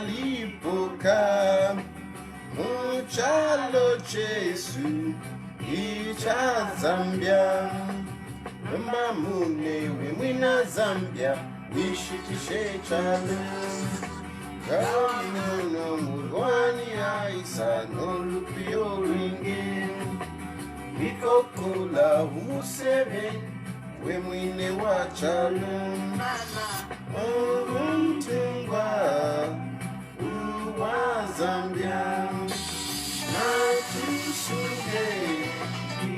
Twalipoka muchalo chesu icha Zambia Mba mune wimwina Zambia wishitishe chalo Kawinono murwani aisa no lupio ringe Wikokola humusebe wimwine wachalo Mtungwa uwa Zambia Natushuge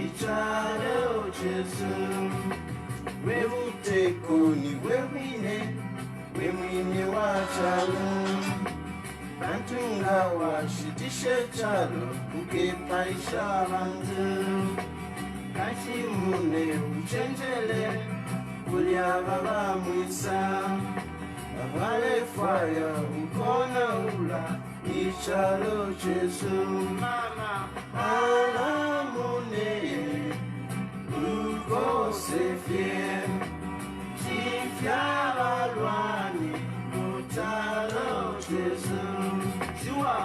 ichalo Jesu Wewuteko ni wewine wachalo Bantunga washitishe chalo ukepaisha bantu Kashimune uchenjele Kulia baba mwisa Abale fire ukona ula Ichalo Jesu Mama Alamune Uko sefie Chifya balwani Mutalo Jesu Siwa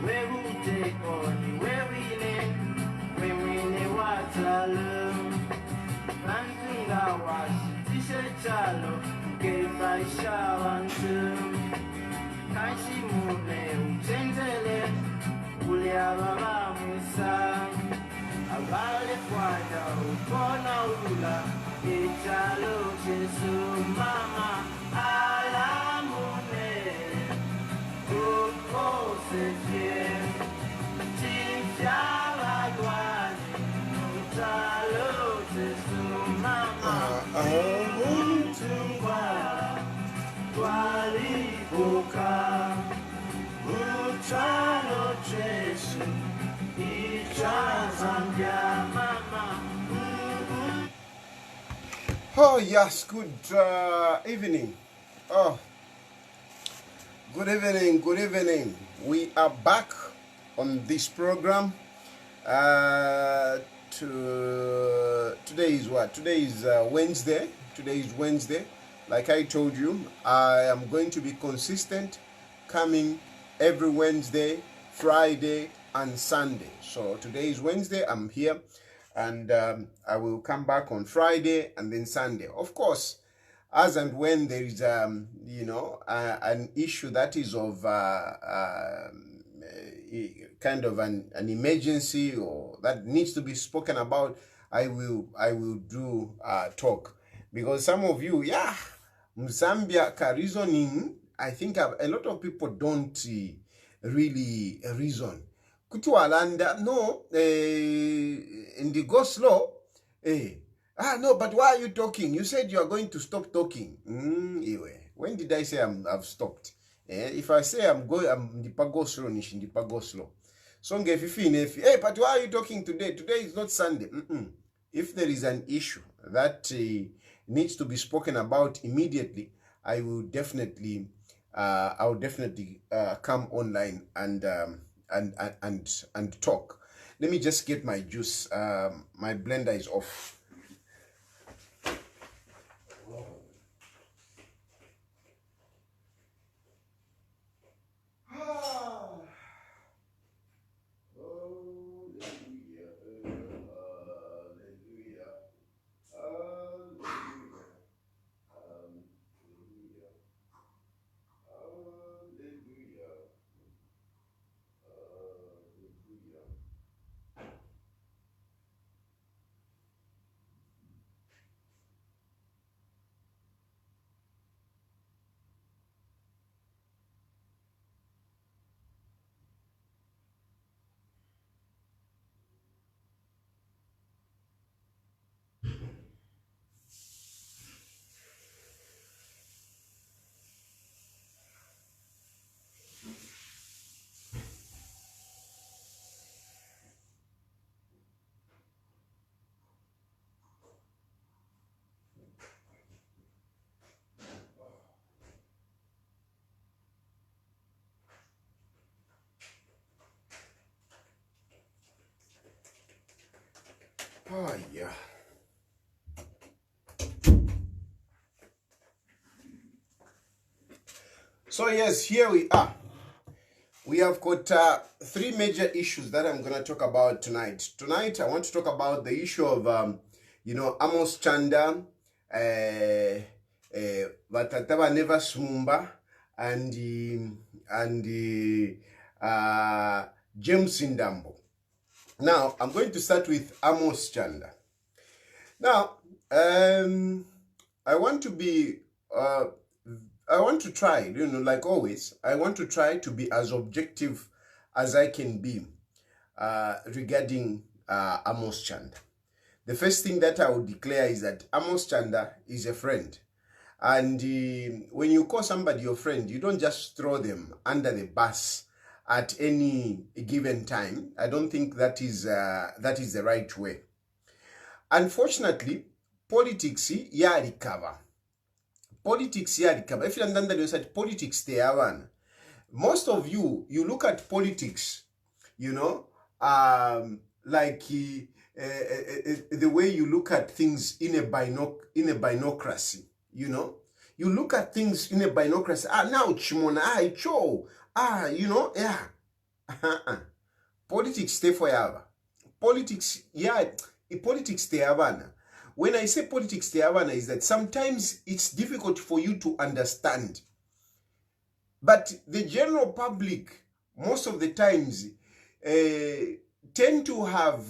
Where we take on, where we live. kwada ukona ula ichalo Jesu mama alamune ukose fie tifyala dwani utalo Jesu mama untungwa twalibuka utalo Jesu Oh yes, good evening. Oh, good evening, good evening. We are back on this program. Today is what? Today is Wednesday. Today is Wednesday. Like I told you, I am going to be consistent, coming every Wednesday, Friday, and Sunday. So today is Wednesday. I'm here. And I will come back on Friday and then Sunday. Of course, as and when there is, an issue that is of kind of an emergency or that needs to be spoken about, I will do talk. Because some of you, Zambia reasoning, I think a lot of people don't really reason. Kutualanda, no, in the go slow, no, but why are you talking? You said you are going to stop talking. When did I say I've stopped? If I say I'm the go slow, nish the go slow. So but why are you talking today? Today is not Sunday. If there is an issue that needs to be spoken about immediately, I will definitely, come online and talk. Let me just get my juice. My blender is off. Oh, yeah. So yes, here we are. We have got three major issues that I'm going to talk about tonight. Tonight, I want to talk about the issue of, Amos Chanda, Vatatava Neva Smumba, and James Indambo. Now, I'm going to start with Amos Chanda. Now, I want to try, like always, I want to try to be as objective as I can be regarding Amos Chanda. The first thing that I will declare is that Amos Chanda is a friend. And when you call somebody your friend, you don't just throw them under the bus at any given time. I don't think that is the right way. Unfortunately, politics recover. Politics recover. If you understand you said politics they have one. Most of you look at politics, like the way you look at things in a binocracy, You look at things in a binocracy. Now chimona, cho. Politics stay forever. Politics, politics stay havana. When I say politics stay havana is that sometimes it's difficult for you to understand. But the general public, most of the times, tend to have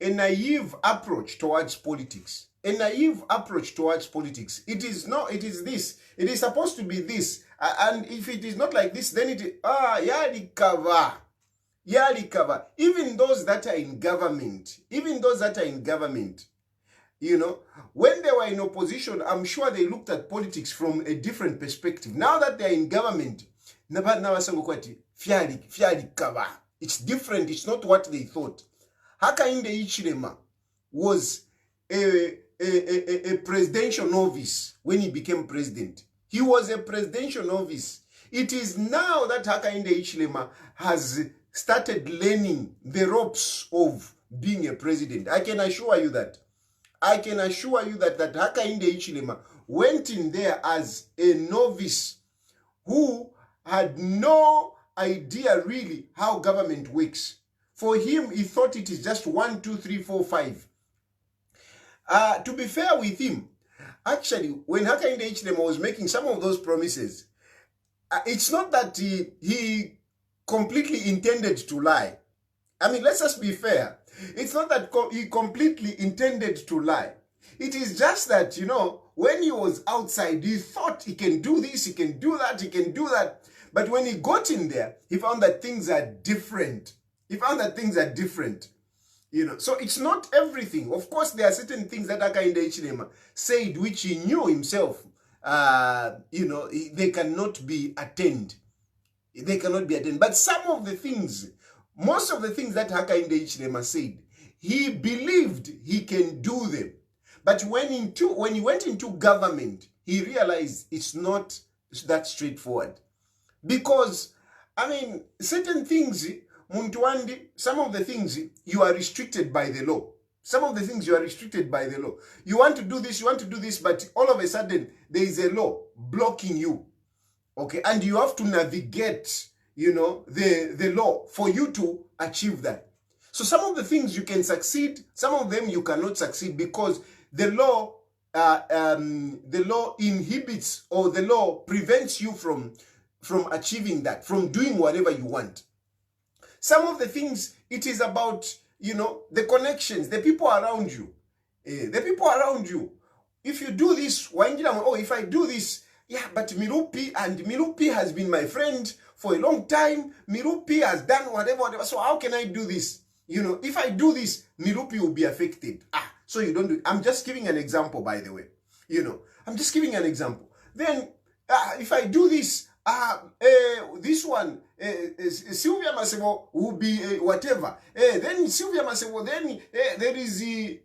a naive approach towards politics. A naive approach towards politics. It is not, it is this. It is supposed to be this. And if it is not like this, then it, yali cover. Even those that are in government, you know, when they were in opposition, I'm sure they looked at politics from a different perspective. Now that they're in government, it's different. It's not what they thought. Hakainde Hichilema was a presidential novice when he became president. He was a presidential novice. It is now that Hakainde Hichilema has started learning the ropes of being a president. I can assure you that Hakainde Hichilema went in there as a novice who had no idea really how government works. For him, he thought it is just 1, 2, 3, 4, 5. To be fair with him, actually, when Hakainde Hichilema was making some of those promises, it's not that he completely intended to lie. I mean, let's just be fair. It's not that he completely intended to lie. It is just that, you know, when he was outside, he thought he can do this, he can do that, he can do that. But when he got in there, he found that things are different. You know, so it's not everything. Of course, there are certain things that Hakainde Hichilema said which he knew himself, you know, they cannot be attained. But some of the things, most of the things that Hakainde Hichilema said, he believed he can do them. But when he went into government, he realized it's not that straightforward. Because, I mean, certain things, some of the things you are restricted by the law. You want to do this, but all of a sudden there is a law blocking you. Okay, and you have to navigate, you know, the law for you to achieve that. So some of the things you can succeed, some of them you cannot succeed because the law inhibits, or the law prevents you from achieving that, from doing whatever you want. Some of the things, it is about, you know, the connections, the people around you. If you do this, if I do this, yeah, but Milupi has been my friend for a long time. Milupi has done whatever. So how can I do this? You know, if I do this, Milupi will be affected. So you don't do it. I'm just giving an example, by the way. You know, I'm just giving an example. Then, if I do this, this one, Sylvia Masebo will be whatever. Then Sylvia Masebo, then there is you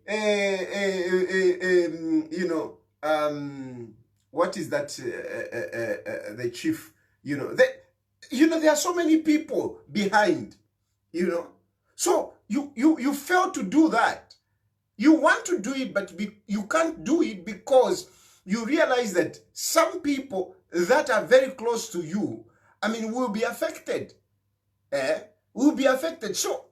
know, what is that? The chief. You know, there are so many people behind. You know, so you fail to do that. You want to do it, but you can't do it because you realize that some people that are very close to you, I mean, will be affected. Will be affected. So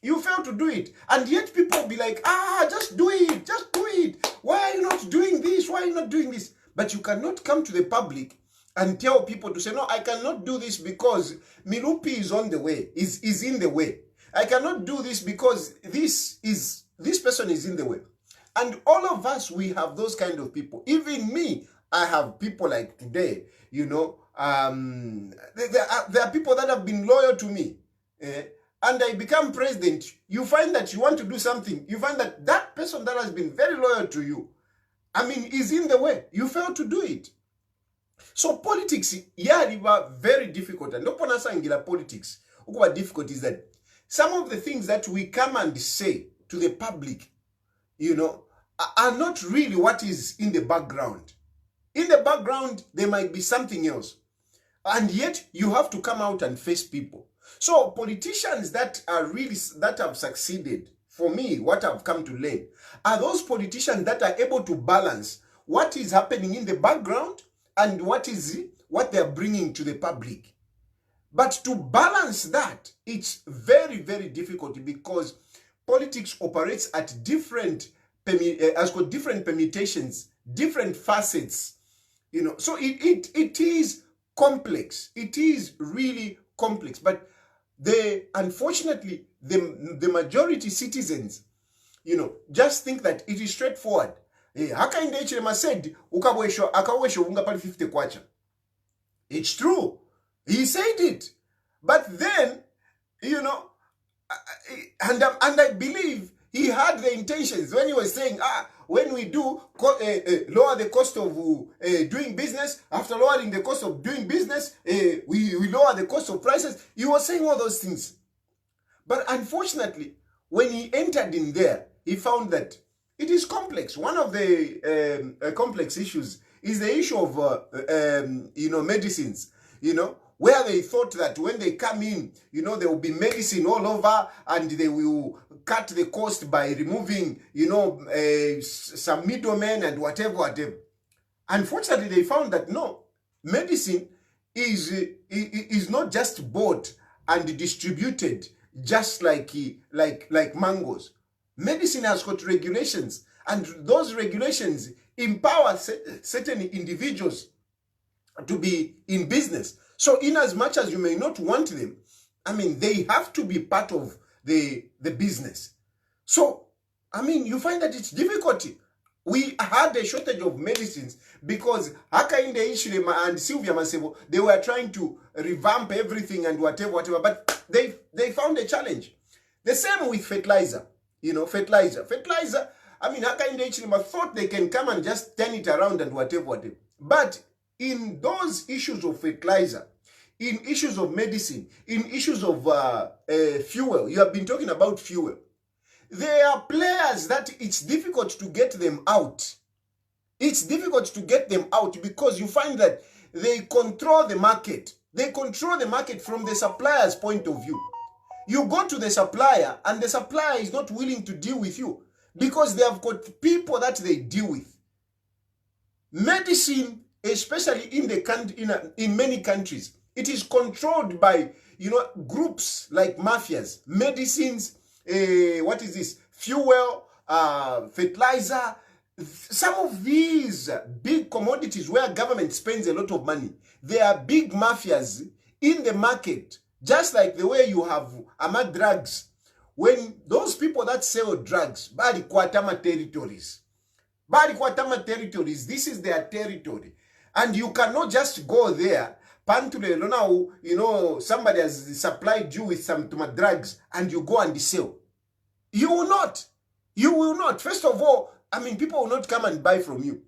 you fail to do it. And yet people will be like, just do it. Just do it. Why are you not doing this? Why are you not doing this? But you cannot come to the public and tell people to say, no, I cannot do this because Milupi is on the way, is in the way. I cannot do this because this person is in the way. And all of us, we have those kind of people. Even me, I have people like today, you know, there are people that have been loyal to me. And I become president. You find that you want to do something. You find that that person that has been very loyal to you, I mean, is in the way. You fail to do it. So politics, yeah, they were very difficult. And upon us politics, what difficult is that some of the things that we come and say to the public, you know, are not really what is in the background. In the background, there might be something else. And yet, you have to come out and face people. So, politicians that have succeeded, for me, what I've come to learn, are those politicians that are able to balance what is happening in the background and what they're bringing to the public. But to balance that, it's very, very difficult because politics operates at different permutations, different facets, you know. So it is complex. It is really complex. But unfortunately, the majority citizens, just think that it is straightforward. Hakainde Hichilema said, akawesho unga pali 50 kwacha. It's true. He said it. But then, and I believe he had the intentions when he was saying, when we do lower the cost of doing business, after lowering the cost of doing business, we lower the cost of prices. He was saying all those things. But unfortunately, when he entered in there, he found that it is complex. One of the complex issues is the issue of, medicines, where they thought that when they come in, there will be medicine all over and they will cut the cost by removing, some middlemen and whatever. Unfortunately, they found that no, medicine is not just bought and distributed just like mangoes. Medicine has got regulations, and those regulations empower certain individuals to be in business. So in as much as you may not want them, they have to be part of the business. So, you find that it's difficult. We had a shortage of medicines because Hakainde Hichilema and Sylvia Masebo, they were trying to revamp everything and whatever, but they found a challenge. The same with fertilizer. Fertilizer. Hakainde Hichilema thought they can come and just turn it around and whatever. But in those issues of fertilizer, in issues of medicine, in issues of fuel, you have been talking about fuel. There are players that it's difficult to get them out. It's difficult to get them out because you find that they control the market. They control the market from the supplier's point of view. You go to the supplier and the supplier is not willing to deal with you because they have got people that they deal with. Medicine, especially in many countries, it is controlled by groups like mafias. Medicines, fuel, fertilizer, some of these big commodities where government spends a lot of money, they are big mafias in the market. Just like the way you have drugs. When those people that sell drugs, Bali Kwatama territories, this is their territory. And you cannot just go there, Pantule, now, somebody has supplied you with some drugs and you go and sell. You will not. You will not. First of all, people will not come and buy from you.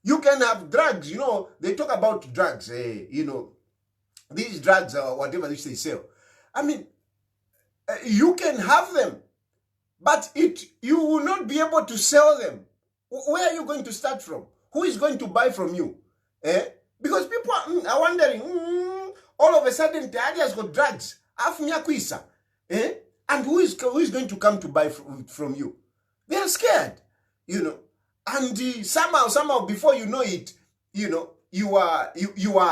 You can have drugs, they talk about drugs, these drugs or whatever they sell. You can have them, but you will not be able to sell them. Where are you going to start from? Who is going to buy from you? Because people are wondering, all of a sudden, Tayali has got drugs. And who is going to come to buy from you? They are scared, And somehow, before you know it, you are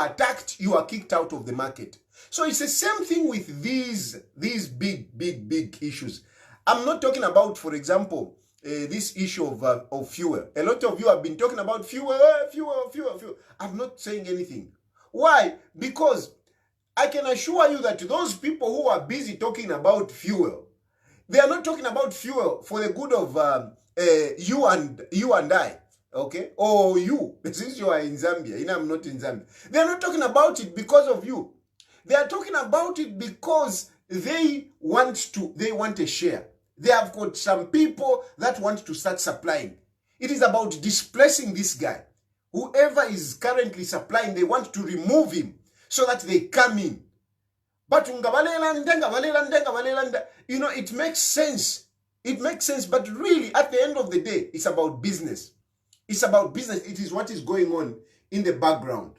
attacked, you are kicked out of the market. So it's the same thing with these big issues. I'm not talking about, for example, this issue of fuel. A lot of you have been talking about fuel. I'm not saying anything. Why? Because I can assure you that those people who are busy talking about fuel, they are not talking about fuel for the good of you and I. Okay? Or you, since you are in Zambia, I'm not in Zambia. They are not talking about it because of you. They are talking about it because they want a share. They have got some people that want to start supplying. It is about displacing this guy. Whoever is currently supplying, they want to remove him so that they come in. But it makes sense. It makes sense, but really, at the end of the day, it's about business. It's about business. It is what is going on in the background.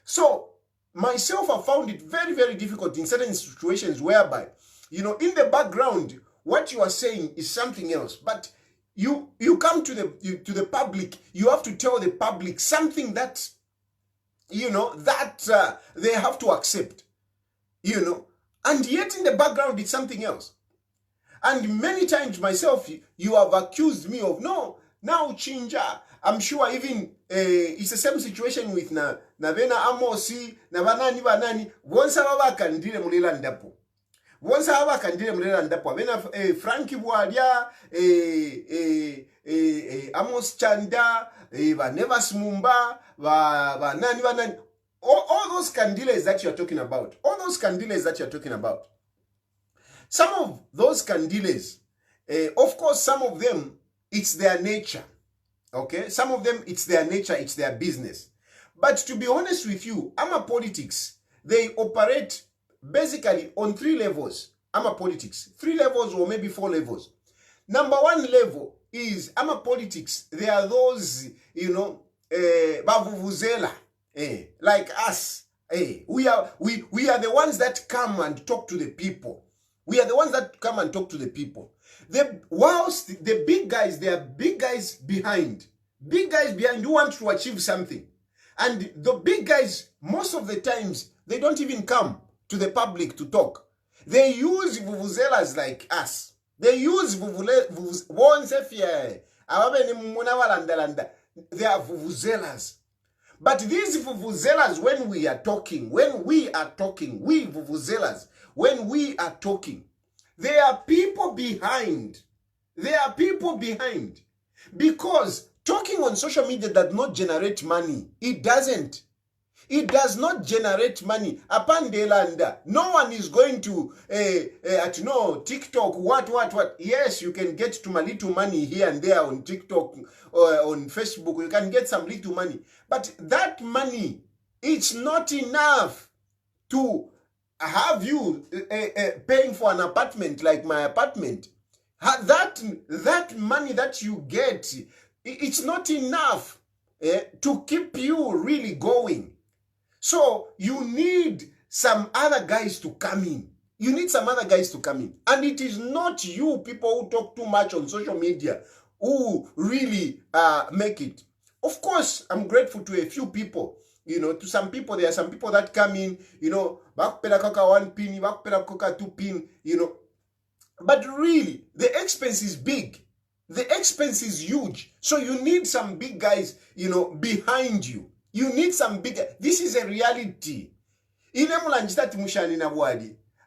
So, myself, I found it very, very difficult in certain situations whereby, in the background, what you are saying is something else. But you come to the public, you have to tell the public something that, that they have to accept, And yet in the background, it's something else. And many times myself, you have accused me of, no, now Chinja, I'm sure even it's the same situation with Navena Amos, Navanani Vanani, once Baba can deal Mulilandapo. Once aba kandile mrela ndapo wena Frankie Bwalia Amos Chanda ba Never Smumba ba nani all those candiles that you're talking about, some of those candiles, of course, some of them, it's their nature, okay? Some of them, it's their nature, it's their business. But to be honest with you, AMA politics, they operate basically on 3 levels. AMA politics, 3 levels or maybe 4 levels. Number 1 level is AMA politics. They are those, bavuvuzela, like us. We are the ones that come and talk to the people. Whilst the big guys, there are big guys behind. Big guys behind who want to achieve something. And the big guys, most of the times, they don't even come to the public to talk. They use vuvuzelas like us. They use vuvuzelas. They are vuvuzelas. But these vuvuzelas, when we are talking, we vuvuzelas, when we are talking, there are people behind. Because talking on social media does not generate money. It doesn't. It does not generate money. Upon Delanda, no one is going to TikTok, what. Yes, you can get to a little money here and there on TikTok or on Facebook. You can get some little money. But that money, it's not enough to have you paying for an apartment like my apartment. That money that you get, it's not enough to keep you really going. So you need some other guys to come in. And it is not you people who talk too much on social media who really make it. Of course, I'm grateful to a few people. To some people, there are some people that come in, bakupela koka 1 pin, bakupela koka 2 pin, But really, the expense is big. The expense is huge. So you need some big guys, behind you. You need some big. This is a reality.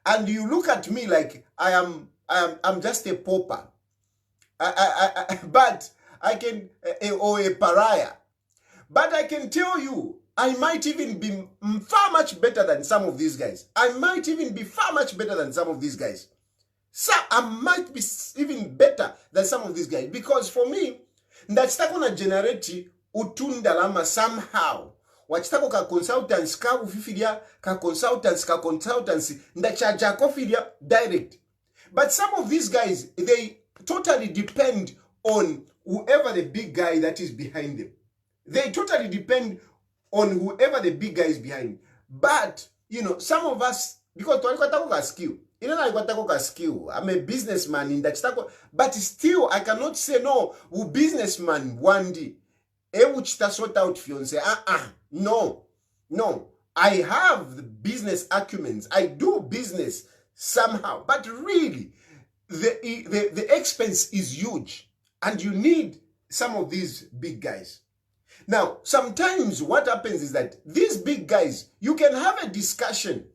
And you look at me like I'm just a pauper. But I can, or a pariah. But I can tell you, I might even be far much better than some of these guys. So I might be even better than some of these guys. Because for me, ndachitako na generate utundalama somehow. Wachitako ka consultants, ka ufifilia, ka consultants, ndachaja kofilia direct. But some of these guys, they totally depend on whoever the big guy that is behind them. They totally depend on whoever the big guy is behind. But, some of us, because I'm a businessman in that, but still I cannot say no, businessman one day. Sort out fiance. No. I have the business acumens. I do business somehow. But really, the expense is huge. And you need some of these big guys. Now, sometimes what happens is that these big guys, you can have a discussion.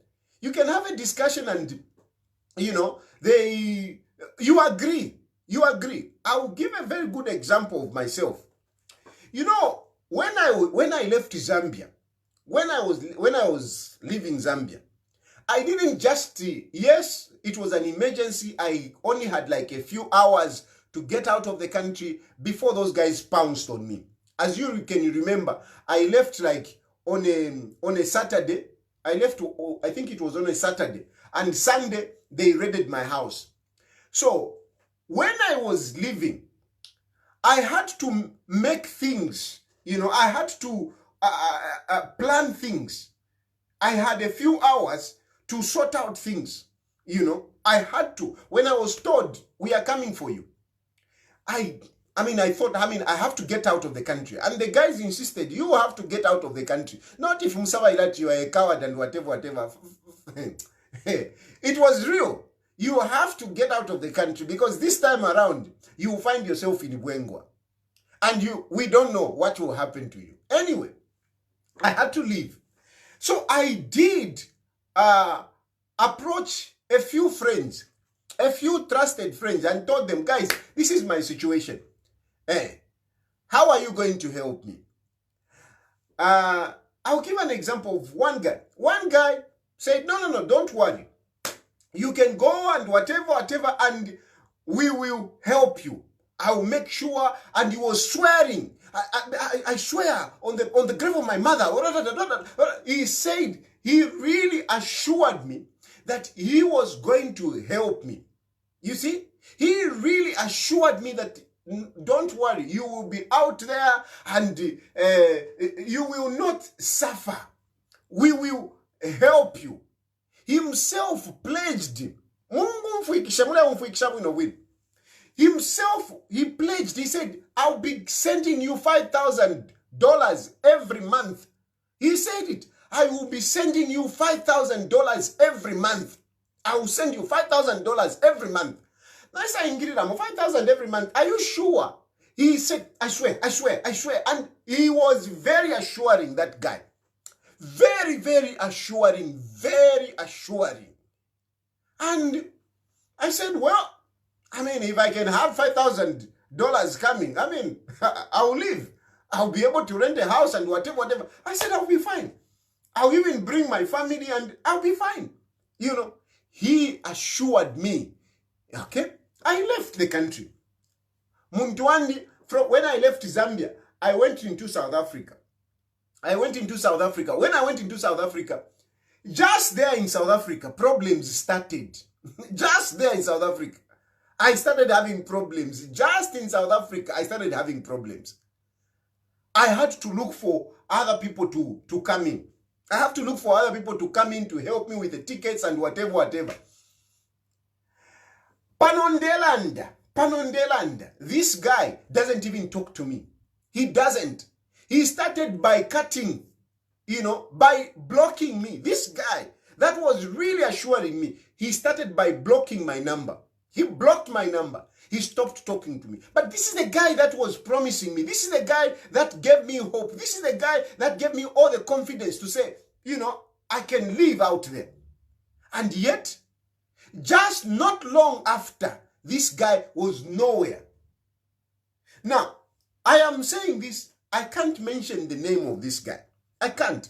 And, you agree. I'll give a very good example of myself. When I left Zambia, when I was leaving Zambia, I didn't just, yes, it was an emergency. I only had like a few hours to get out of the country before those guys pounced on me. As you can remember, I left like on a Saturday. I think it was on a Saturday. And Sunday, they raided my house. So when I was leaving, I had to make things, I had to plan things. I had a few hours to sort out things, I had to. When I was told, we are coming for you, I thought, I have to get out of the country. And the guys insisted, you have to get out of the country. Not if Musawailat, you are a coward and whatever. It was real. You have to get out of the country because this time around, you will find yourself in Bwengwa. And we don't know what will happen to you. Anyway, I had to leave. So I did approach a few friends, a few trusted friends, and told them, guys, this is my situation. How are you going to help me? I'll give an example of one guy. One guy said, no, don't worry. You can go and whatever, and we will help you. I'll make sure. And he was swearing. I swear on the grave of my mother. He said, he really assured me that he was going to help me. You see, he really assured me that don't worry, you will be out there and you will not suffer. We will help you. Himself pledged him. Himself, he pledged, he said, I'll be sending you $5,000 every month. He said it. I will be sending you $5,000 every month. I will send you $5,000 every month. Nice, I ingrid 5,000 every month. Are you sure? He said, I swear. And he was very assuring, that guy. Very assuring. And I said, well, I mean, if I can have $5,000 coming, I mean, I'll live. I'll be able to rent a house and whatever. I said, I'll be fine. I'll even bring my family and I'll be fine. You know, he assured me. Okay? I left the country. Mundwandi, when I left Zambia, I went into South Africa. When I went into South Africa, just there in South Africa, problems started. Just there in South Africa, I started having problems. Just in South Africa, I started having problems. I had to look for other people to come in. I have to look for other people to come in to help me with the tickets and whatever. Panondelanda, this guy doesn't even talk to me. He doesn't. He started by cutting, by blocking me. This guy that was really assuring me, he started by blocking my number. He blocked my number. He stopped talking to me. But this is the guy that was promising me. This is the guy that gave me hope. This is the guy that gave me all the confidence to say, I can live out there. And yet, just not long after, this guy was nowhere. Now, I am saying this, I can't mention the name of this guy. I can't.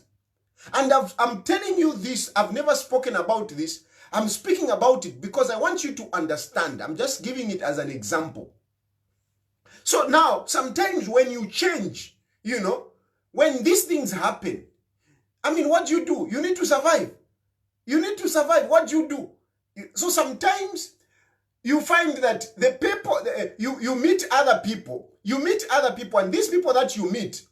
And I'm telling you this, I've never spoken about this. I'm speaking about it because I want you to understand. I'm just giving it as an example. So now, sometimes when you change, when these things happen, I mean, what do? You need to survive. You need to survive. What do you do? So sometimes you find that the people, you meet other people. You meet other people, and these people that you meet,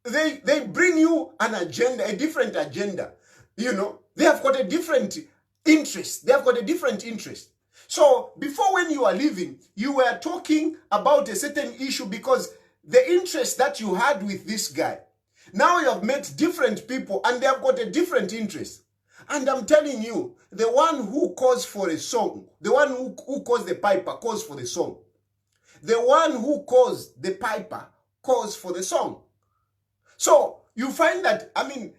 they bring you an agenda, a different agenda. They have got a different interest. So before, when you are leaving, you were talking about a certain issue because the interest that you had with this guy. Now you have met different people and they have got a different interest. And I'm telling you, the one who calls for a song, the one who calls the piper calls for the song. The one who calls the piper calls for the song. So you find that, I mean,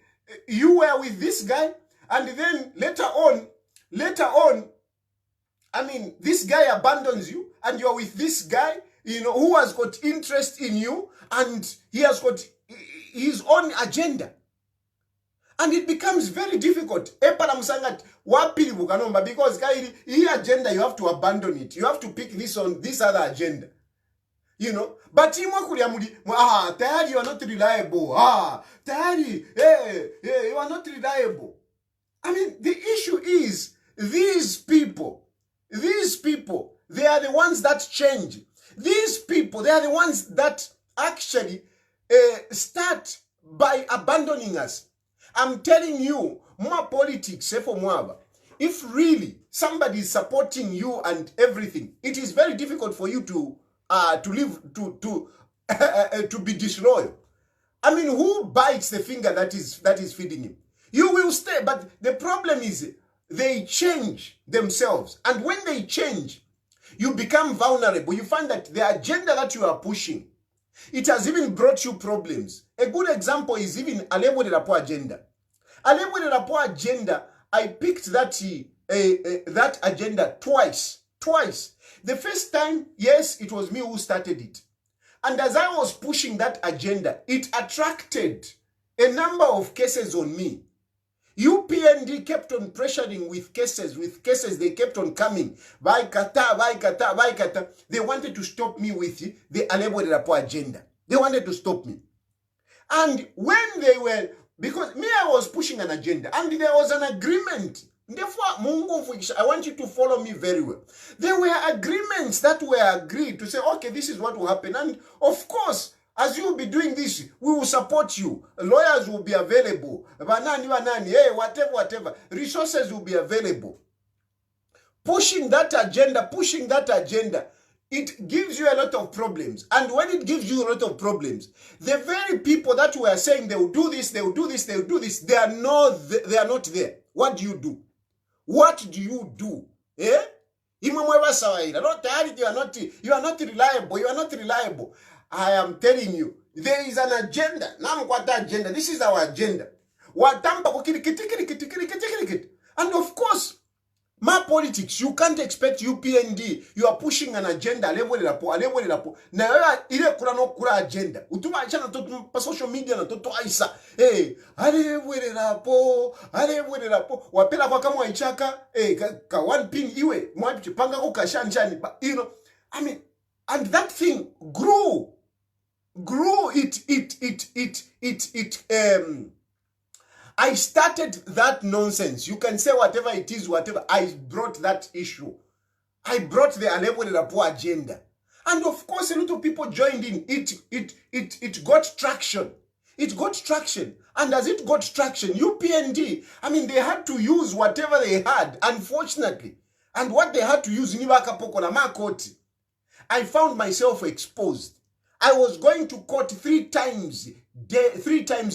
you were with this guy, and then later on, I mean, this guy abandons you, and you're with this guy, who has got interest in you, and he has got his own agenda. And it becomes very difficult. Because his agenda, you have to abandon it. You have to pick this other agenda. But Tayali, you are not reliable. Tayali, you are not reliable. I mean, the issue is these people, they are the ones that change. These people, they are the ones that actually start by abandoning us. I'm telling you, more politics, if really somebody is supporting you and everything, it is very difficult for you to live, to be disloyal. I mean, who bites the finger that is feeding him? You will stay, but the problem is they change themselves. And when they change, you become vulnerable. You find that the agenda that you are pushing, it has even brought you problems. A good example is even Alebo de Rapport agenda. Alebo de Rapport agenda, I picked that that agenda twice. The first time, yes, it was me who started it. And as I was pushing that agenda, it attracted a number of cases on me. UPND kept on pressuring with cases. They kept on coming. Kata. They wanted to stop me with the Alebo Rapport agenda. They wanted to stop me. And when they were, because me, I was pushing an agenda, and there was an agreement. Therefore, I want you to follow me very well. There were agreements that were agreed to say, okay, this is what will happen. And of course, as you will be doing this, we will support you. Lawyers will be available. Hey, whatever. Resources will be available. Pushing that agenda, it gives you a lot of problems. And when it gives you a lot of problems, the very people that were saying they will do this, they are not there. What do you do? Eh? You are not reliable. I am telling you, there is an agenda. This is our agenda. And of course, my politics, you can't expect UPND. You are pushing an agenda. Na ile kura no kura agenda. Utuma achana to social media na to aisa. Eh, alewele rapo. Wapela kwa kama waichaka. Ka one pin iwe. Mwapi panga ko kashanjani. You know, I mean, and that thing grew. I started that nonsense. You can say whatever it is, whatever. I brought that issue. I brought the Alebo Rapport agenda. And of course, a lot of people joined in. It got traction. And as it got traction, UPND, I mean, they had to use whatever they had, unfortunately. And what they had to use, I found myself exposed. I was going to court 3 times a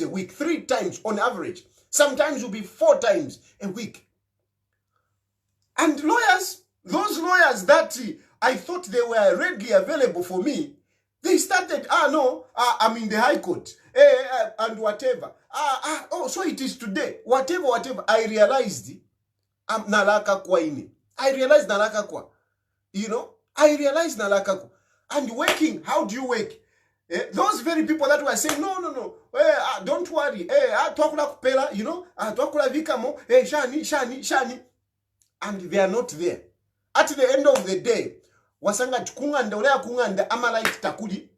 week, 3 times on average. Sometimes it will be 4 times a week. And lawyers, those lawyers that I thought they were readily available for me, they started, I'm in the High Court, and whatever. So it is today, whatever. I realized, nalaka kwa ini. I realized nalaka kwa. You know, I realized nalaka kwa. And working, how do you work? Those very people that were saying, no, don't worry, you know, shani, and they are not there. At the end of the day, wasanga kunganda amalite takuli,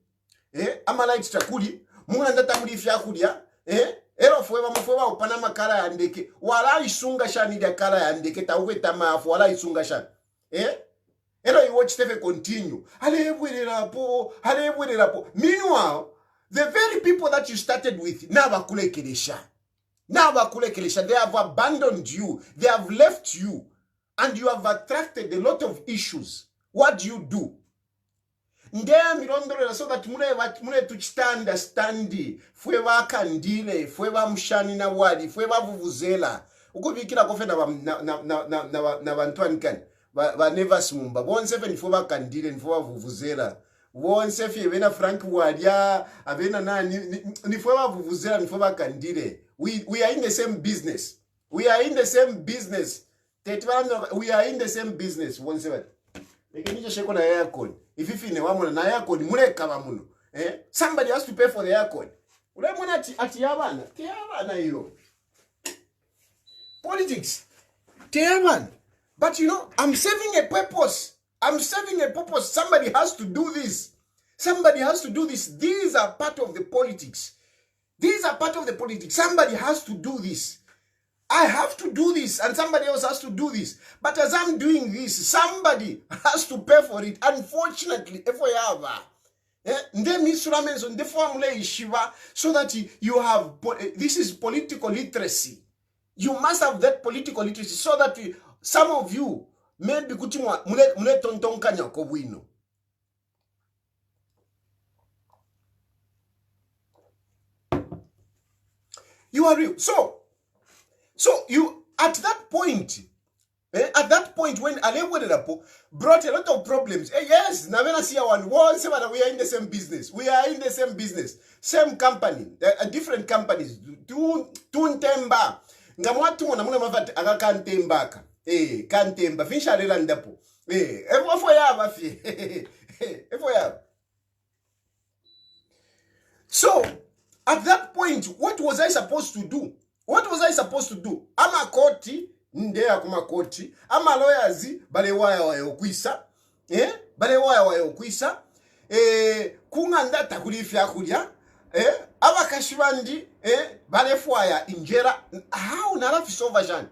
munganda tamuli fyakulia, ero fweba upanama kala yandeke, wala isunga shani da kala yandeke, tauwe tamafu, wala isunga shani, and you watch TV continue. Meanwhile, the very people that you started with, they have abandoned you. They have left you. And you have attracted a lot of issues. What do you do? So that mune to standi. Fweva kandile, fweva mshani na wadi, fweva vuvuzela. Ukubikila kofe na bantuan kan. Ba never smumba. Bonse fe nifoba kandile, nifoba vuvuzela. Bonse fe vena Frank Wadia, avena na nifoba vuvuzela, nifoba kandile. We are in the same business. We are in the same business. Bonse fe. Ekenicho sheko na aircon. If you know na aircon, mule kama muno. Somebody has to pay for the aircon. Ule mwana ati yabana. Tiyabana yo. Politics. Tiyabana. But you know, I'm serving a purpose. Somebody has to do this. These are part of the politics. Somebody has to do this. I have to do this, and somebody else has to do this. But as I'm doing this, somebody has to pay for it. Unfortunately, so that you have, this is political literacy. You must have that political literacy so that some of you maybe mule tonton kanya kobwino. You are real. So you at that point when Alebo Rapport brought a lot of problems. Yes, Navena Sia one was we are in the same business. Same company, different companies. Tuntemba. ngamwatuna muna mavati akakantembaka kantemba finsharela ndapo efo yava fi efo yava. So at that point, what was I supposed to do? What was I supposed to do? Ama koti ndeya kumakoti, ama lawyers bale waya wayokwisa bale waya wayokwisa kunganda takulifya kulya abakashibandi bale fwaya injera. How narafisova jan?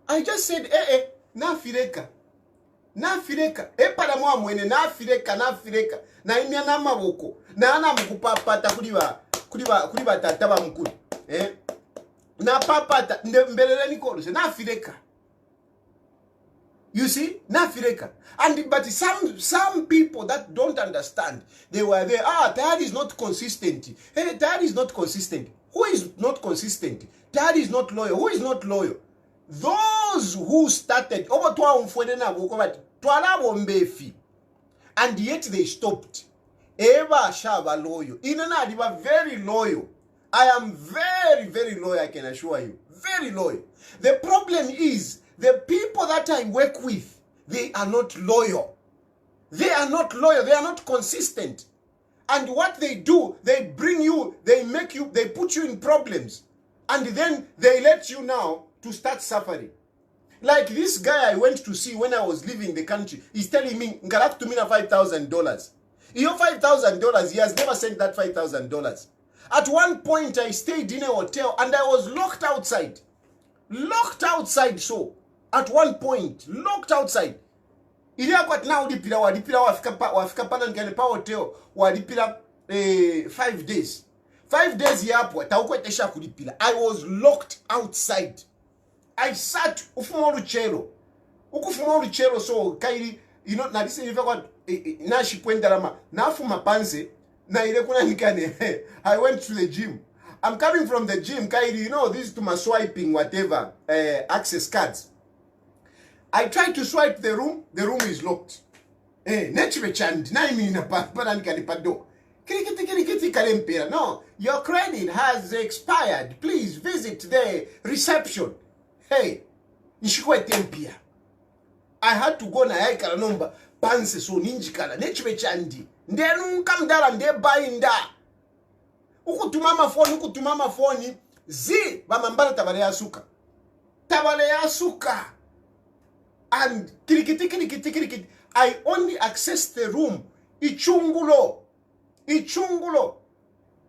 I just said nafireka epala mwa mwene nafireka na imya na maboko na ana mukupapata kuliba tata ba mukuru na papata mbelele nikolose nafireka. You see, nafireka. And but some people that don't understand, they were there. Tayali is not consistent. Tayali is not consistent. Who is not consistent? Tayali is not loyal. Who is not loyal? Those who started over and yet they stopped. Eva Shava loyal. Inana, they were very loyal. I am very, very loyal, I can assure you. Very loyal. The problem is the people that I work with, they are not loyal. They are not loyal. They are not consistent. And what they do, they bring you, they put you in problems. And then they let you now to start suffering. Like this guy I went to see when I was leaving the country, he's telling me, Ngalak to me $5,000. Your $5,000, he has never sent that $5,000. At one point, I stayed in a hotel and I was locked outside. Locked outside, so. At one point, locked outside. Ilia kwa tina wadipila wafika pana nkane pa hotel wadipila 5 days. 5 days yapo, tauko tesha kudipila. I was locked outside. I sat ufumolu chelo so kairi, you know, na disi nifa kwa na shikwenda lama, na afuma panse, na ile kuna nikane, I went to the gym. I'm coming from the gym, kairi, you know, this is to my swiping, whatever, access cards. I tried to swipe the room is locked. No, your credit has expired. Please visit the reception. Hey, I had to go na yaikala number panse so ninjikala nechwe chandi. Ndenu kamdala nde bayinda. Ukutumama phone zi bamambala tabale ya suka. And kirikiti. I only accessed the room. Ichungulo.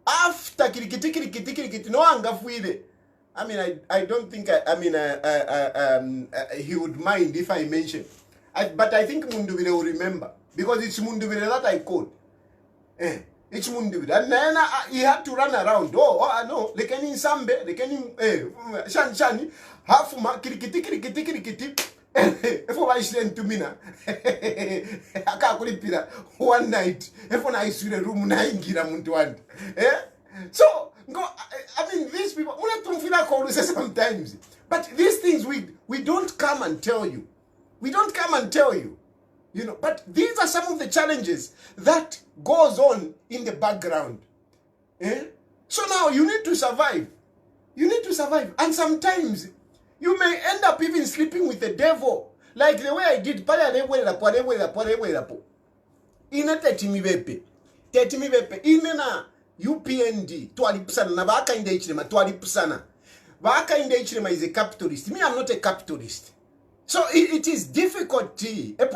After kirikiti. No angafuide. I mean, I don't think, he would mind if I mention. But I think Munduvile will remember. Because it's Munduvile that I called. It's Munduvile. And then he had to run around. No. Lekeni Sambe. Lekeni, Shani. Hafuma, kirikiti. If I send to Mina, one night, if I see the room, so go. I mean, these people, sometimes, but these things we don't come and tell you. We don't come and tell you, you know. But these are some of the challenges that goes on in the background. So now you need to survive. And sometimes you may end up even sleeping with the devil. Like the way I did. Ina tetimibepe. Inena UPND. Tualipsana. Na baka inde ichilema. Tualipsana. Baka inde ichilema is a capitalist. Me, I'm not a capitalist. So it is difficult. If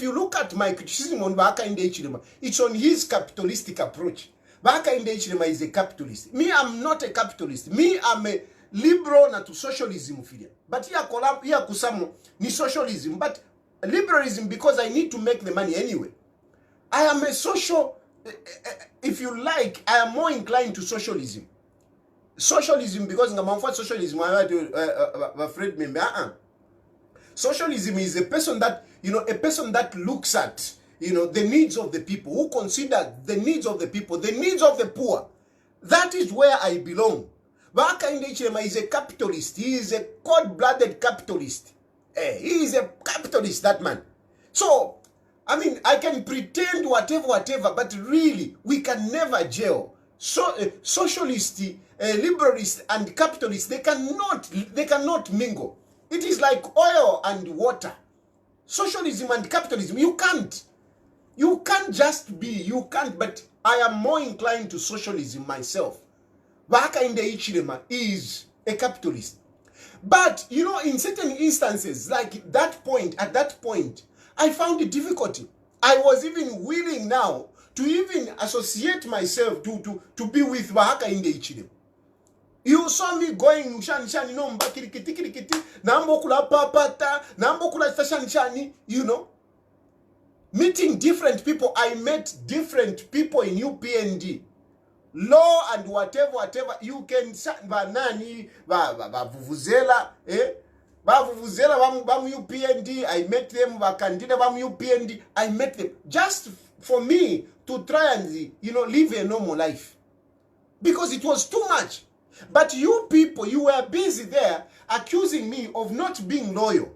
you look at my criticism on Baka inde ichilema, it's on his capitalistic approach. Baka inde ichilema is a capitalist. Me, I'm not a capitalist. Me, I'm a liberal na to socialism filia. But here kusamo ni socialism. But liberalism because I need to make the money anyway. I am a social, if you like, I am more inclined to socialism. Socialism because ngamanfa socialism I had to afraid member. Socialism is a person that, you know, a person that looks at, you know, the needs of the people, who consider the needs of the people, the needs of the poor. That is where I belong. Baka Indechema is a capitalist. He is a cold-blooded capitalist. He is a capitalist, that man. So, I mean, I can pretend whatever, but really, we can never gel. So socialist, liberalist, and capitalist, they cannot mingle. It is like oil and water. Socialism and capitalism, you can't just be, you can't. But I am more inclined to socialism myself. Bahakainde Hichilema is a capitalist. But, you know, in certain instances, like at that point, I found it difficult. I was even willing now to even associate myself to be with Bahakainde Hichilema. You saw me going shani no mbakirikiti nambo kula papata nambo kula shani, you know, meeting different people. I met different people in UPND, law and whatever you can banani vuvuzela vuvuzela bam UPND. I met them, candidate bam UPND. I met them just for me to try and, you know, live a normal life, because it was too much. But you people, you were busy there accusing me of not being loyal.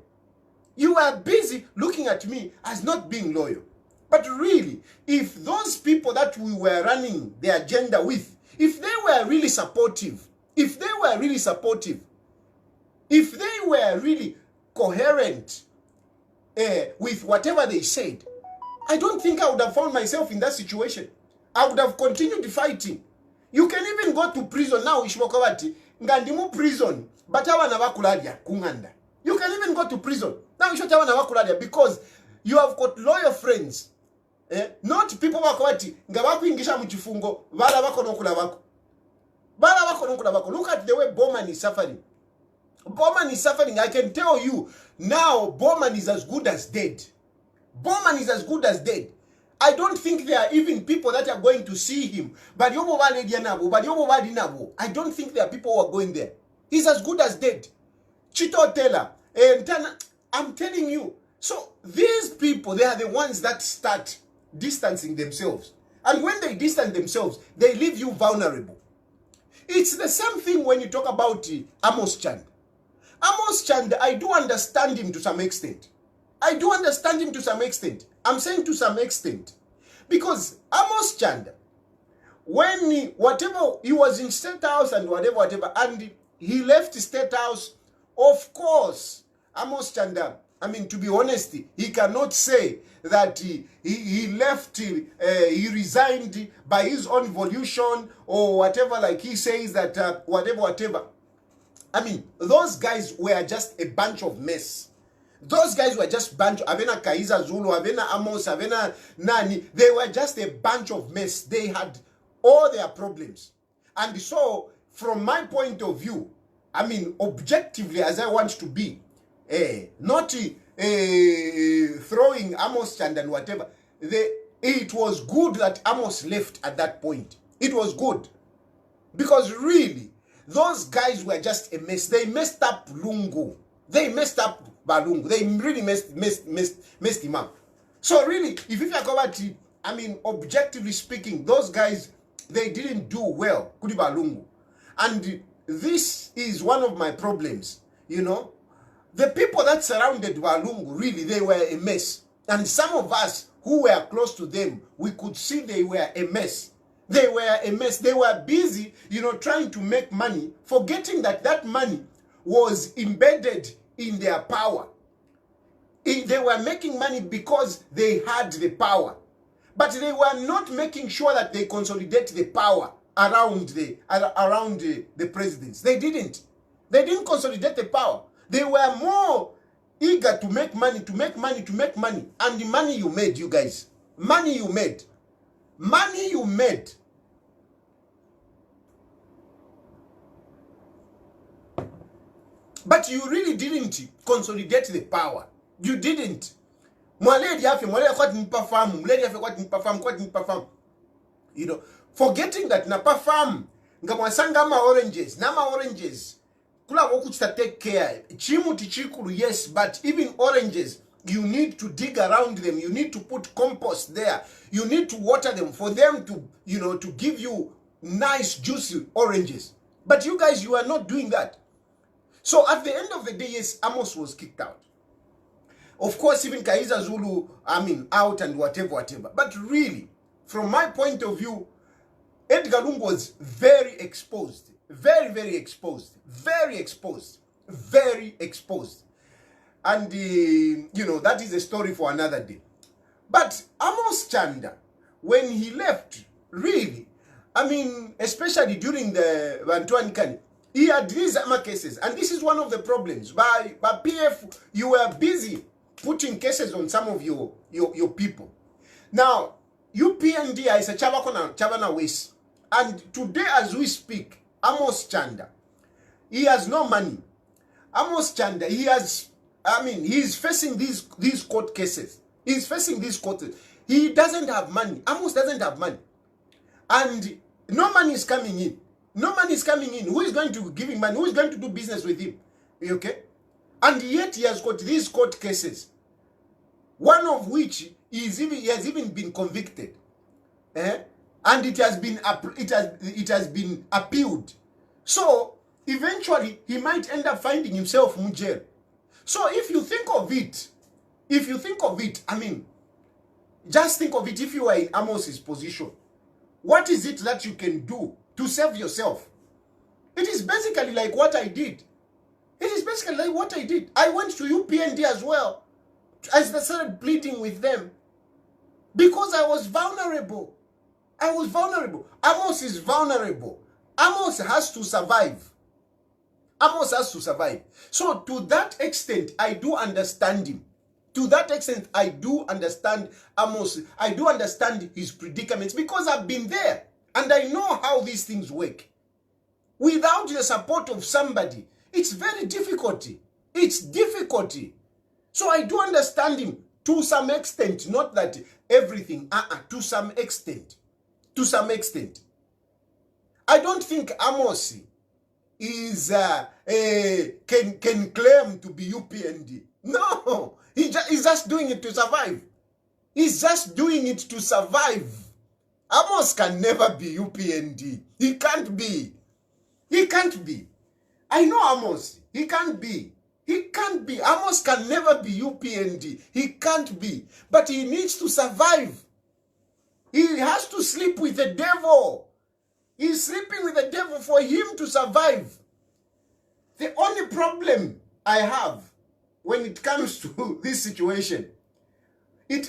You were busy looking at me as not being loyal. But really, if those people that we were running the agenda with, if they were really supportive, if they were really coherent with whatever they said, I don't think I would have found myself in that situation. I would have continued fighting. You can even go to prison now. Ishmokawati ngandimu prison, but awana bakuladia kunganda. You can even go to prison now. Ishotawana bakuladia because you have got loyal friends. Not people bakawati ngabaku ingisha muchifungo bala bako nokula bako. Look at the way Bowman is suffering. Bowman is suffering. I can tell you now, Bowman is as good as dead. Bowman is as good as dead. I don't think there are even people that are going to see him. But I don't think there are people who are going there. He's as good as dead. Chito Taylor, I'm telling you. So these people, they are the ones that start distancing themselves. And when they distance themselves, they leave you vulnerable. It's the same thing when you talk about Amos Chanda. Amos Chanda, I do understand him to some extent. I'm saying to some extent. Because Amos Chanda, when he was in State House and whatever, and he left State House, of course, Amos Chanda, I mean, to be honest, he cannot say that he left, he resigned by his own volition or whatever, like he says that whatever. I mean, those guys were just a bunch of mess. Those guys were just bunch of Avena Kaiza Zulu, Avena Amos, Avena Nani. They were just a bunch of mess. They had all their problems. And so, from my point of view, I mean, objectively, as I want to be, not throwing Amos Chanda and whatever, it was good that Amos left at that point. It was good. Because really, those guys were just a mess. They messed up Lungu. They messed up Balungu. They really messed him up. So really, if you talk about it, I mean, objectively speaking, those guys, they didn't do well. Kudi Balungu. And this is one of my problems, you know. The people that surrounded Balungu, really, they were a mess. And some of us who were close to them, we could see they were a mess. They were a mess. They were busy, you know, trying to make money, forgetting that that money was embedded in their power. They were making money because they had the power. But they were not making sure that they consolidate the power around the presidents. They didn't. They didn't consolidate the power. They were more eager to make money, to make money, to make money. And the money you made, you guys, money you made. But you really didn't consolidate the power. You didn't. You know, forgetting that na perform ngamwasanga oranges kula wokuchita take care chimu tichikulu, yes, but even oranges, you need to dig around them, you need to put compost there, you need to water them for them to, you know, to give you nice juicy oranges. But you guys, you are not doing that. So at the end of the day, yes, Amos was kicked out. Of course, even Kaiza Zulu, I mean, out and whatever. But really, from my point of view, Edgar Lungu was very exposed, very exposed, very exposed, very exposed. And, that is a story for another day. But Amos Chanda, when he left, really, especially during the Bantuan Kani, he had these cases. And this is one of the problems. By PF, you were busy putting cases on some of your people. Now, UPND is a Chavana West. And today, as we speak, Amos Chanda, he has no money. Amos Chanda, he's facing these court cases. He's facing these court cases. He doesn't have money. Amos doesn't have money. And no money is coming in. No money is coming in. Who is going to give him money? Who is going to do business with him? Okay? And yet he has got these court cases. One of which he has even been convicted. And it has been appealed. So eventually he might end up finding himself in jail. So if you think of it, just think of it if you are in Amos's position. What is it that you can do to save yourself? It is basically like what I did. I went to UPND as well. I started pleading with them because I was vulnerable. Amos is vulnerable. Amos has to survive. So to that extent, I do understand him. To that extent, I do understand Amos. I do understand his predicaments because I've been there and I know how these things work. Without the support of somebody, it's very difficult. It's difficulty. So I do understand him to some extent, not that everything, to some extent. To some extent. I don't think Amos is can claim to be UPND. No, he's just doing it to survive. He's just doing it to survive. Amos can never be UPND. He can't be. I know Amos. He can't be. Amos can never be UPND. He can't be. But he needs to survive. He has to sleep with the devil. He's sleeping with the devil for him to survive. The only problem I have when it comes to this situation,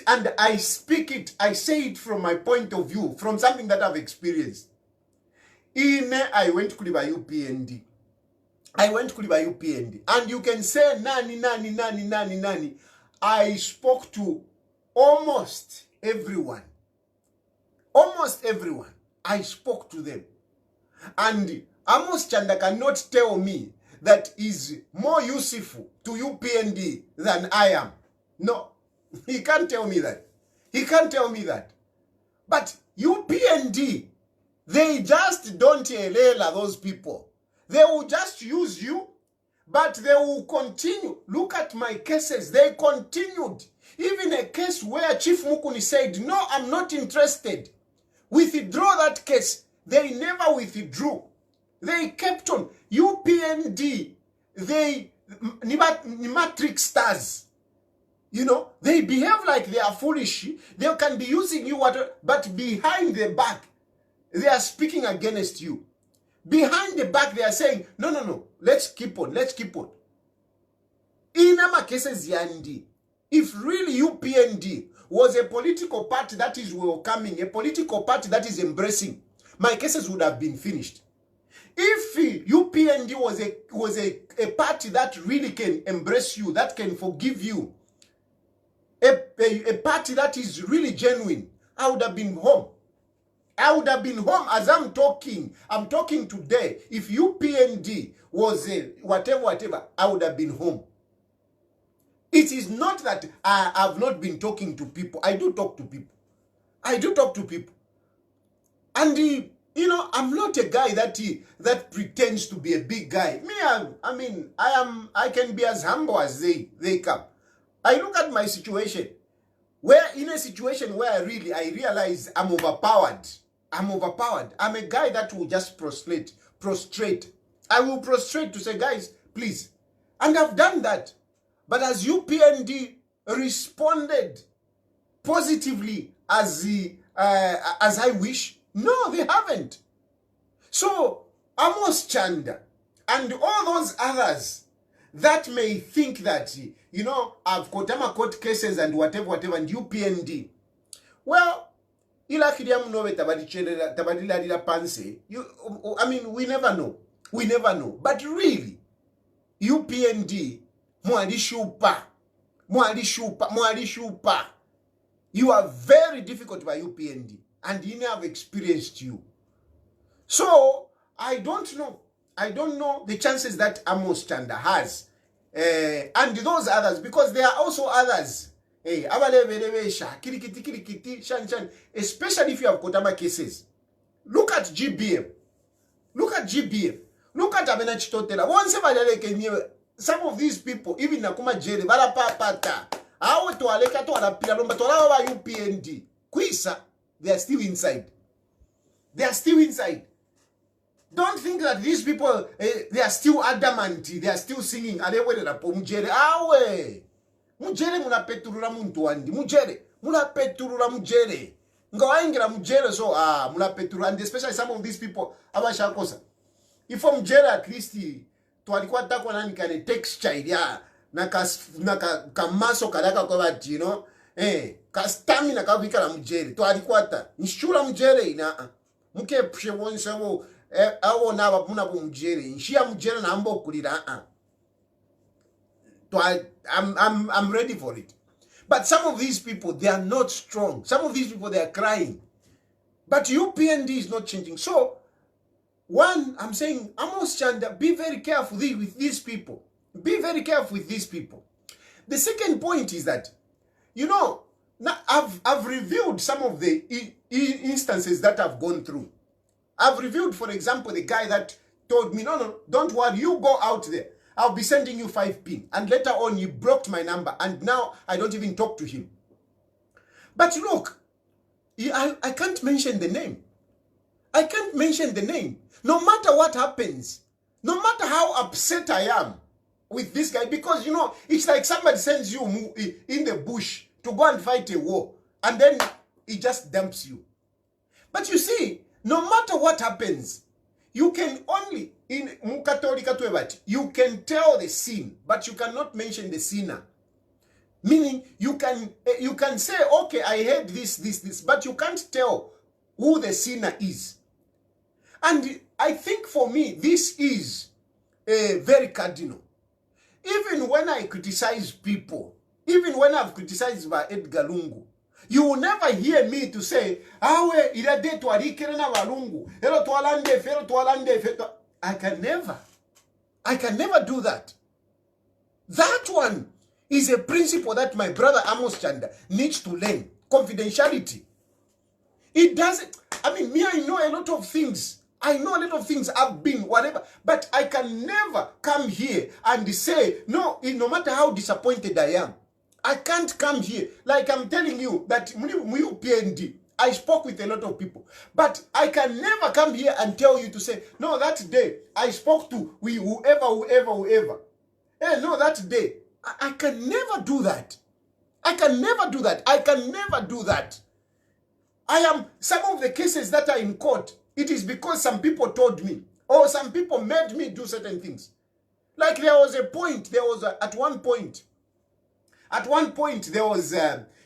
and I say it from my point of view, from something that I've experienced. I went to UPND. And you can say, nani. I spoke to almost everyone. I spoke to them. And Amos Chanda cannot tell me that is more useful to UPND than I am. No, he can't tell me that. But UPND, they just don't elela those people. They will just use you, but they will continue. Look at my cases. They continued. Even a case where Chief Mukuni said, no, I'm not interested. Withdraw that case. They never withdrew. They kept on. UPND, they matrix stars. They behave like they are foolish. They can be using you, but behind the back, they are speaking against you. Behind the back, they are saying, no, let's keep on. In our cases, Yandi, if really UPND was a political party that is welcoming, a political party that is embracing, my cases would have been finished. If UPND was a party that really can embrace you, that can forgive you, a party that is really genuine, I would have been home. As I'm talking today. If UPND was whatever, I would have been home. It is not that I have not been talking to people. I do talk to people. And I'm not a guy that pretends to be a big guy. Me, I can be as humble as they come. I look at my situation, in a situation where I realize I'm overpowered. I'm a guy that will just prostrate. I will prostrate to say, guys, please. And I've done that. But as UPND responded positively as I wish, No, they haven't. So, Amos Chanda and all those others that may think that, you know, I've got court cases and whatever, and UPND. Well, I mean, we never know. We never know. But really, UPND, mwali shupa. You are very difficult by UPND, and you have experienced you. So, I don't know. I don't know the chances that Amos Chanda has. And those others, because there are also others. Especially if you have Kotama cases. Look at GBM. Look at GBM. Look at Abena Chitotela. Some of these people, even Nakuma Jere, Barapapata, Awe to Aleka to Arapila, Lombatola UPND, Quisa, they are still inside. They are still inside. Don't think that these people, they are still adamant, they are still singing. Mujere, awe. Mujere muna peturula muntu wandi. Mujere, muna peturula mujere. Ngawaingira mujere so, muna peturula. And especially some of these people, abashakosa. If mujere at least, tualikuwa takwa nani kane texture ya, na kamaso kadaka kwa bati, you know, kastamina kawika la mujere. Tualikuwa ta, nishula mujere ina, muke pushe wonsewo, awo na wapuna po mujere. Nshia mujere na ambo kulira, So I'm ready for it. But some of these people, they are not strong. Some of these people, they are crying. But UPND is not changing. So, one, I'm saying, Amos Chanda, be very careful with these people. Be very careful with these people. The second point is that, you know, now I've reviewed some of the instances that I've gone through. I've reviewed, for example, the guy that told me, no, don't worry, you go out there. I'll be sending you 5 pin. And later on, he blocked my number. And now, I don't even talk to him. But look, I can't mention the name. I can't mention the name. No matter what happens, no matter how upset I am with this guy, because, you know, it's like somebody sends you in the bush to go and fight a war. And then he just dumps you. But you see, no matter what happens, you can only, in Mukatolika Twebati, you can tell the sin, but you cannot mention the sinner. Meaning, you can say, okay, I heard this, but you can't tell who the sinner is. And I think for me, this is very cardinal. Even when I criticize people, even when I've criticized by Edgar Lungu, you will never hear me to say, I can never do that. That one is a principle that my brother Amos Chanda needs to learn. Confidentiality. It doesn't, I mean, me, I know a lot of things. I know a lot of things, I've been, whatever. But I can never come here and say, no matter how disappointed I am, I can't come here. Like I'm telling you that PND, I spoke with a lot of people. But I can never come here and tell you to say, no, that day I spoke to whoever. Hey, no, that day. I can never do that. I can never do that. I can never do that. Some of the cases that are in court, it is because some people told me, or some people made me do certain things. Like at one point, there was,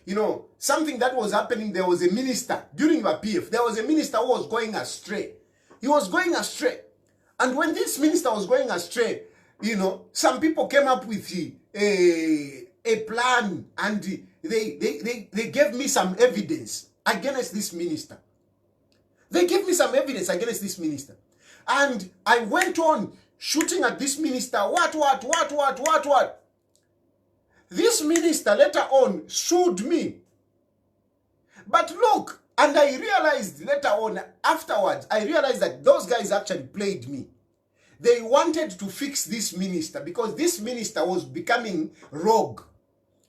you know, something that was happening. There was a minister during the PF. There was a minister who was going astray. He was going astray. And when this minister was going astray, you know, some people came up with a plan, and they gave me some evidence against this minister. They gave me some evidence against this minister. And I went on shooting at this minister. What? This minister later on sued me. But look, and I realized later on, afterwards, I realized that those guys actually played me. They wanted to fix this minister because this minister was becoming rogue.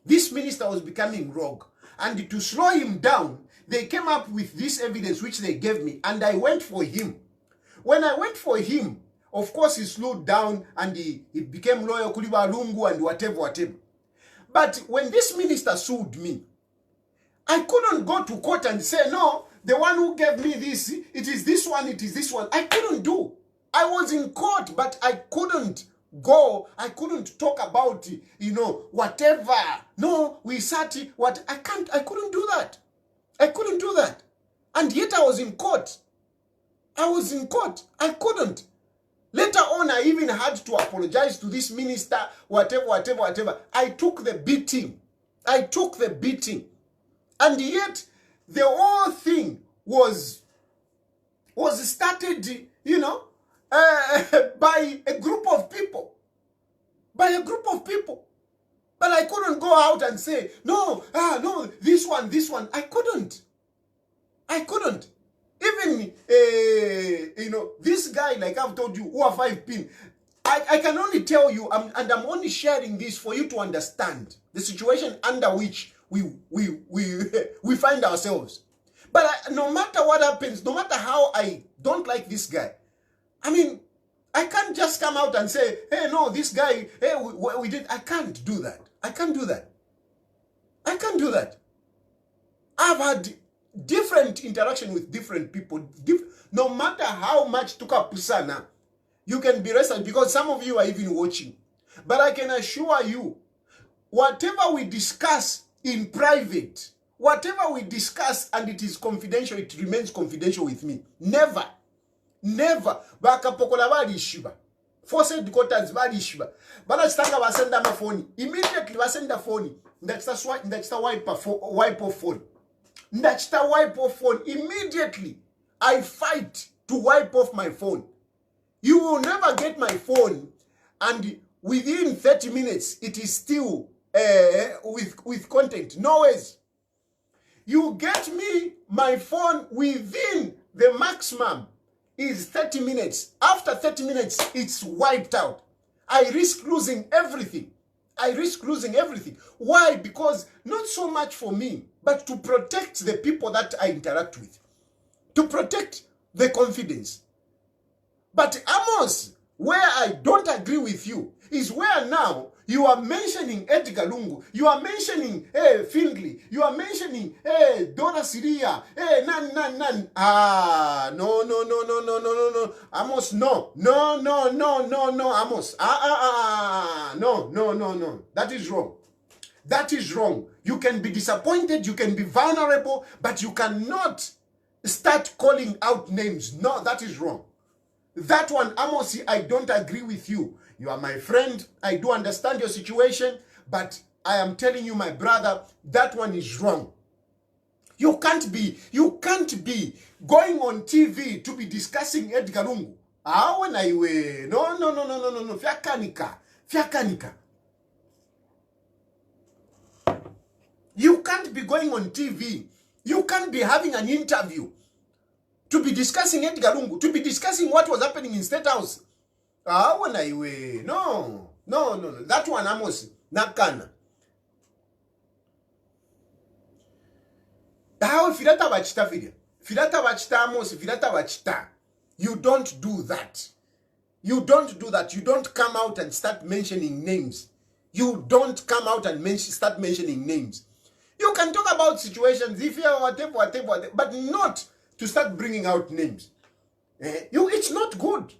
This minister was becoming rogue. And to slow him down, they came up with this evidence which they gave me, and I went for him. When I went for him, of course he slowed down and he became loyal, Kuliba Lungu and whatever. But when this minister sued me, I couldn't go to court and say, no, the one who gave me this, it is this one, it is this one. I couldn't do. I was in court, but I couldn't go. I couldn't talk about, whatever. No, we sat, what, I couldn't do that. I couldn't do that. And yet I was in court. I was in court. I couldn't. Later on, I even had to apologize to this minister, whatever. I took the beating. I took the beating. And yet, the whole thing was started, by a group of people. By a group of people. But I couldn't go out and say, no, this one. I couldn't. Even, this guy, like I've told you, who are 5 pin, I can only tell you, and I'm only sharing this for you to understand the situation under which we find ourselves. But no matter what happens, no matter how I don't like this guy, I mean, I can't just come out and say, hey, no, this guy, hey, we did. I can't do that. I can't do that. I've had different interaction with different people. No matter how much tuka pusana, you can be rested because some of you are even watching. But I can assure you, whatever we discuss in private, whatever we discuss and it is confidential, it remains confidential with me. Never. Bakapokola bali shiba. Forced quarters bali shiba. Bana stanga basenda ma phone. Immediately basenda phone. That's wipe off phone. Wipe off phone. Immediately I fight to wipe off my phone. You will never get my phone and within 30 minutes it is still with content. No ways. You get me my phone within the maximum is 30 minutes. After 30 minutes, it's wiped out. I risk losing everything. Why? Because not so much for me, but to protect the people that I interact with. To protect the confidence. But Amos, where I don't agree with you, is where now you are mentioning Edgar Lungu, you are mentioning Findley, you are mentioning Dora Syria, nan. No. Amos, no, Amos. No. That is wrong. You can be disappointed, you can be vulnerable, but you cannot start calling out names. No, that is wrong. That one, Amos, I don't agree with you. You are my friend. I do understand your situation, but I am telling you, my brother, that one is wrong. You can't be going on TV to be discussing Edgar Lungu. No. Fiakanika. You can't be going on TV. You can't be having an interview to be discussing Edgar Lungu, to be discussing what was happening in State House. No. That one, Amos, nakana. How filata bachita video? Filata bachita Amos, filata bachita. You don't do that. You don't come out and start mentioning names. You don't come out and start mentioning names. You can talk about situations, if you are whatever, but not to start bringing out names. It's not good.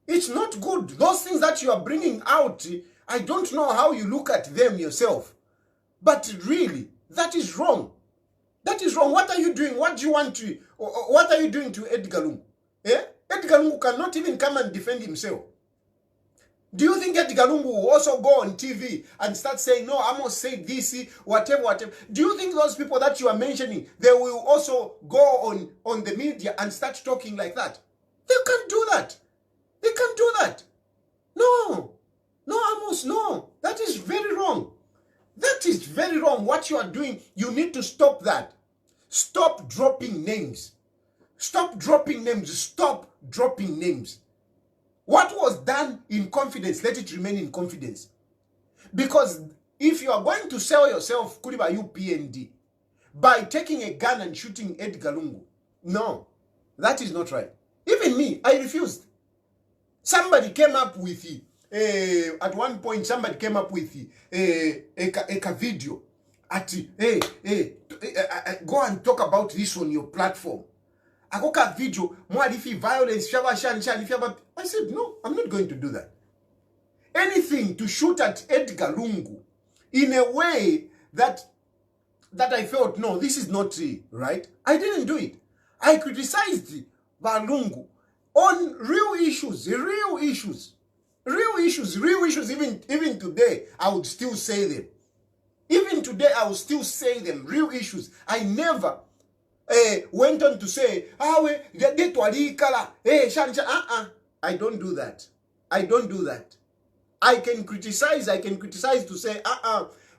It's not good. Those things that you are bringing out, I don't know how you look at them yourself. But really, that is wrong. That is wrong. What are you doing? What are you doing to Edgar Lungu? Edgar Lungu cannot even come and defend himself. Do you think Edgar Lungu will also go on TV and start saying, no, Amos said this, whatever? Do you think those people that you are mentioning, they will also go on the media and start talking like that? They can't do that. They can't do that. No, Amos, no. That is very wrong. That is very wrong. What you are doing, you need to stop that. Stop dropping names. Stop dropping names. What was done in confidence, let it remain in confidence. Because if you are going to sell yourself, Kuriba UPND, by taking a gun and shooting Edgar Lungu, no, that is not right. Even me, I refused. Somebody came up with at one point, somebody came up with a video. Go and talk about this on your platform. I got a video, violence, I said, no, I'm not going to do that. Anything to shoot at Edgar Lungu in a way that I felt, no, this is not right. I didn't do it. I criticized Balungu on real issues. Even today, I would still say them. Even today, I will still say them. Real issues. I never went on to say, I don't do that. I don't do that. I can criticize to say,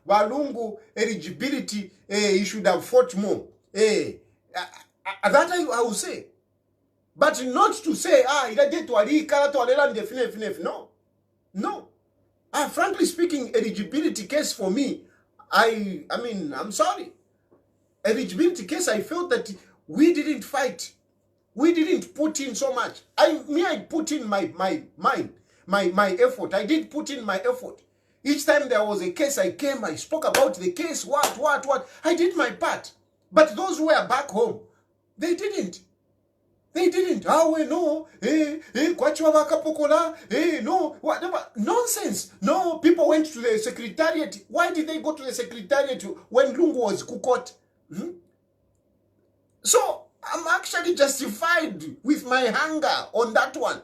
Balungu eligibility, he should have fought more. That I will say. But not to say, no. Frankly speaking, eligibility case for me, I mean, I'm sorry. Eligibility case, I felt that we didn't fight. We didn't put in so much. I put in my mind, my effort. I did put in my effort. Each time there was a case, I came, I spoke about the case, what. I did my part. But those who were back home, they didn't. They didn't. No, no, whatever. Nonsense. No, people went to the secretariat. Why did they go to the secretariat when Lungu was cooked? So, I'm actually justified with my hunger on that one.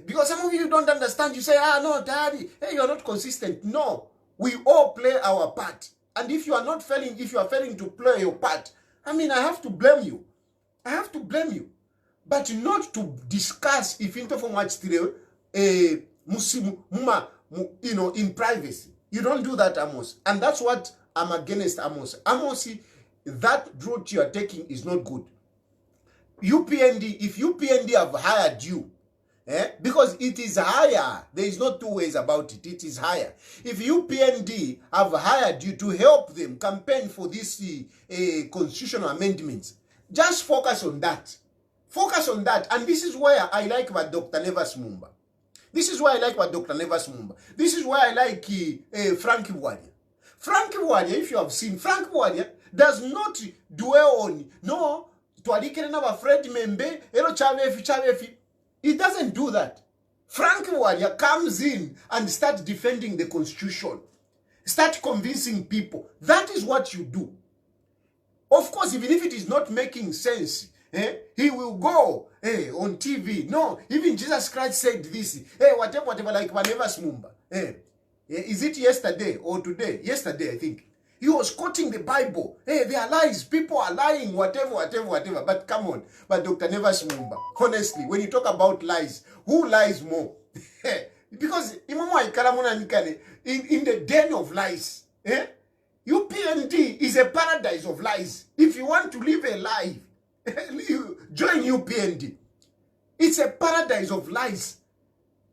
Because some of you don't understand. You say, no, Daddy, you're not consistent. No, we all play our part. And if you are failing to play your part, I have to blame you. I have to blame you. But not to discuss if in privacy. You don't do that, Amos. And that's what I'm against Amos. Amos, that route you are taking is not good. UPND, if UPND have hired you, because it is higher. There is no two ways about it. It is higher. If UPND have hired you to help them campaign for this constitutional amendments, just focus on that. Focus on that. And this is where I like about Dr. Nevas Mumba. This is why I like about Dr. Nevas Mumba. This is why I like Frankie Wadia. Frankie Wadia, if you have seen, Frankie Wadia does not dwell on, no, Fred Membe, Chavefi. He doesn't do that. Frankie Wadia comes in and starts defending the constitution. Start convincing people. That is what you do. Of course, even if it is not making sense, he will go on TV. No, even Jesus Christ said this. Whatever, like Nevas Mumba. Is it yesterday or today? Yesterday, I think. He was quoting the Bible. They are lies. People are lying, whatever. But come on. But Dr. Nevas Mumba, honestly, when you talk about lies, who lies more? Because in the den of lies, UPND is a paradise of lies. If you want to live a life, join UPND. It's a paradise of lies.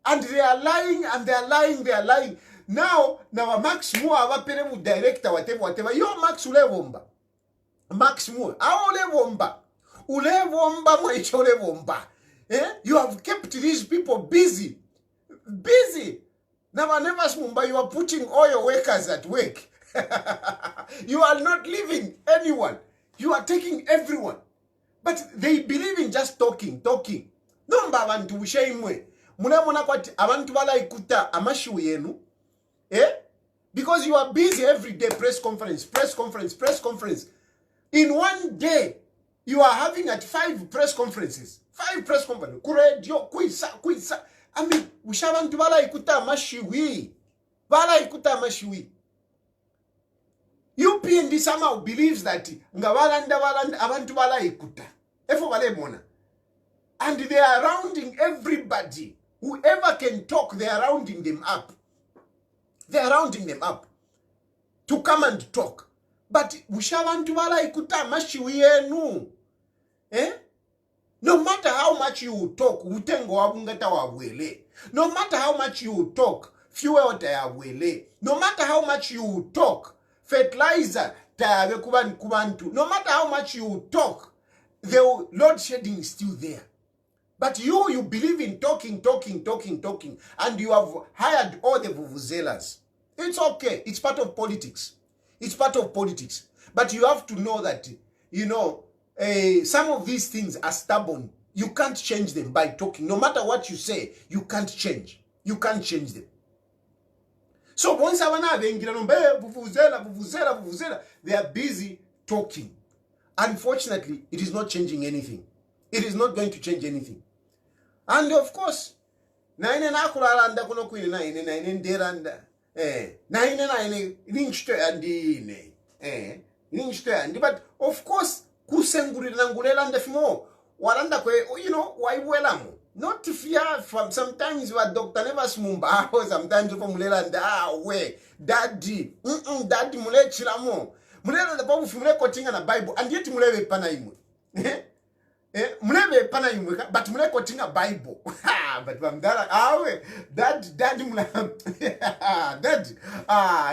And they are lying, and they are lying. Now Max Moore, our parent director, whatever. You're Max Ulevomba. Max Moore. Ulevomba. You have kept these people busy. Now, Nevas Mumba, you are putting all your workers at work. You are not leaving anyone. You are taking everyone. But they believe in just talking. No mbabantu bushaimwe. Munamona kwati abantu bala ikuta amashu yenu. Because you are busy every day, press conference. In one day, you are having at 5 press conferences. 5 press conferences. Kuredio, kuisa. Ushabantu bala ikuta amashiwi. UPND somehow believes that abantu bala ikuta. Efo bale mona. And they are rounding everybody. Whoever can talk, they are rounding them up. They are rounding them up to come and talk. But ushabantu bala ikuta amashiwi yenu. No matter how much you talk, utengo wabungata wabwele. No matter how much you talk, fuel tayabwele. No matter how much you talk, fertilizer tayabe kubantu. No matter how much you talk, the load shedding is still there. But you believe in talking, and you have hired all the vuvuzelas. It's okay. It's part of politics. It's part of politics. But you have to know that, some of these things are stubborn. You can't change them by talking. No matter what you say, you can't change. You can't change them. So once they are busy talking. Unfortunately, it is not changing anything. It is not going to change anything. And of course, but of course, why not fear from sometimes you are Dr. Nevas Mumba, or sometimes from Mulelanda, where daddy, daddy Mule Chilamo, Mulela the Bible from quoting a Bible, and yet Muleve Panaimu. Muleve Panaimu, but Mule quoting a Bible. But from that, daddy Mula, daddy,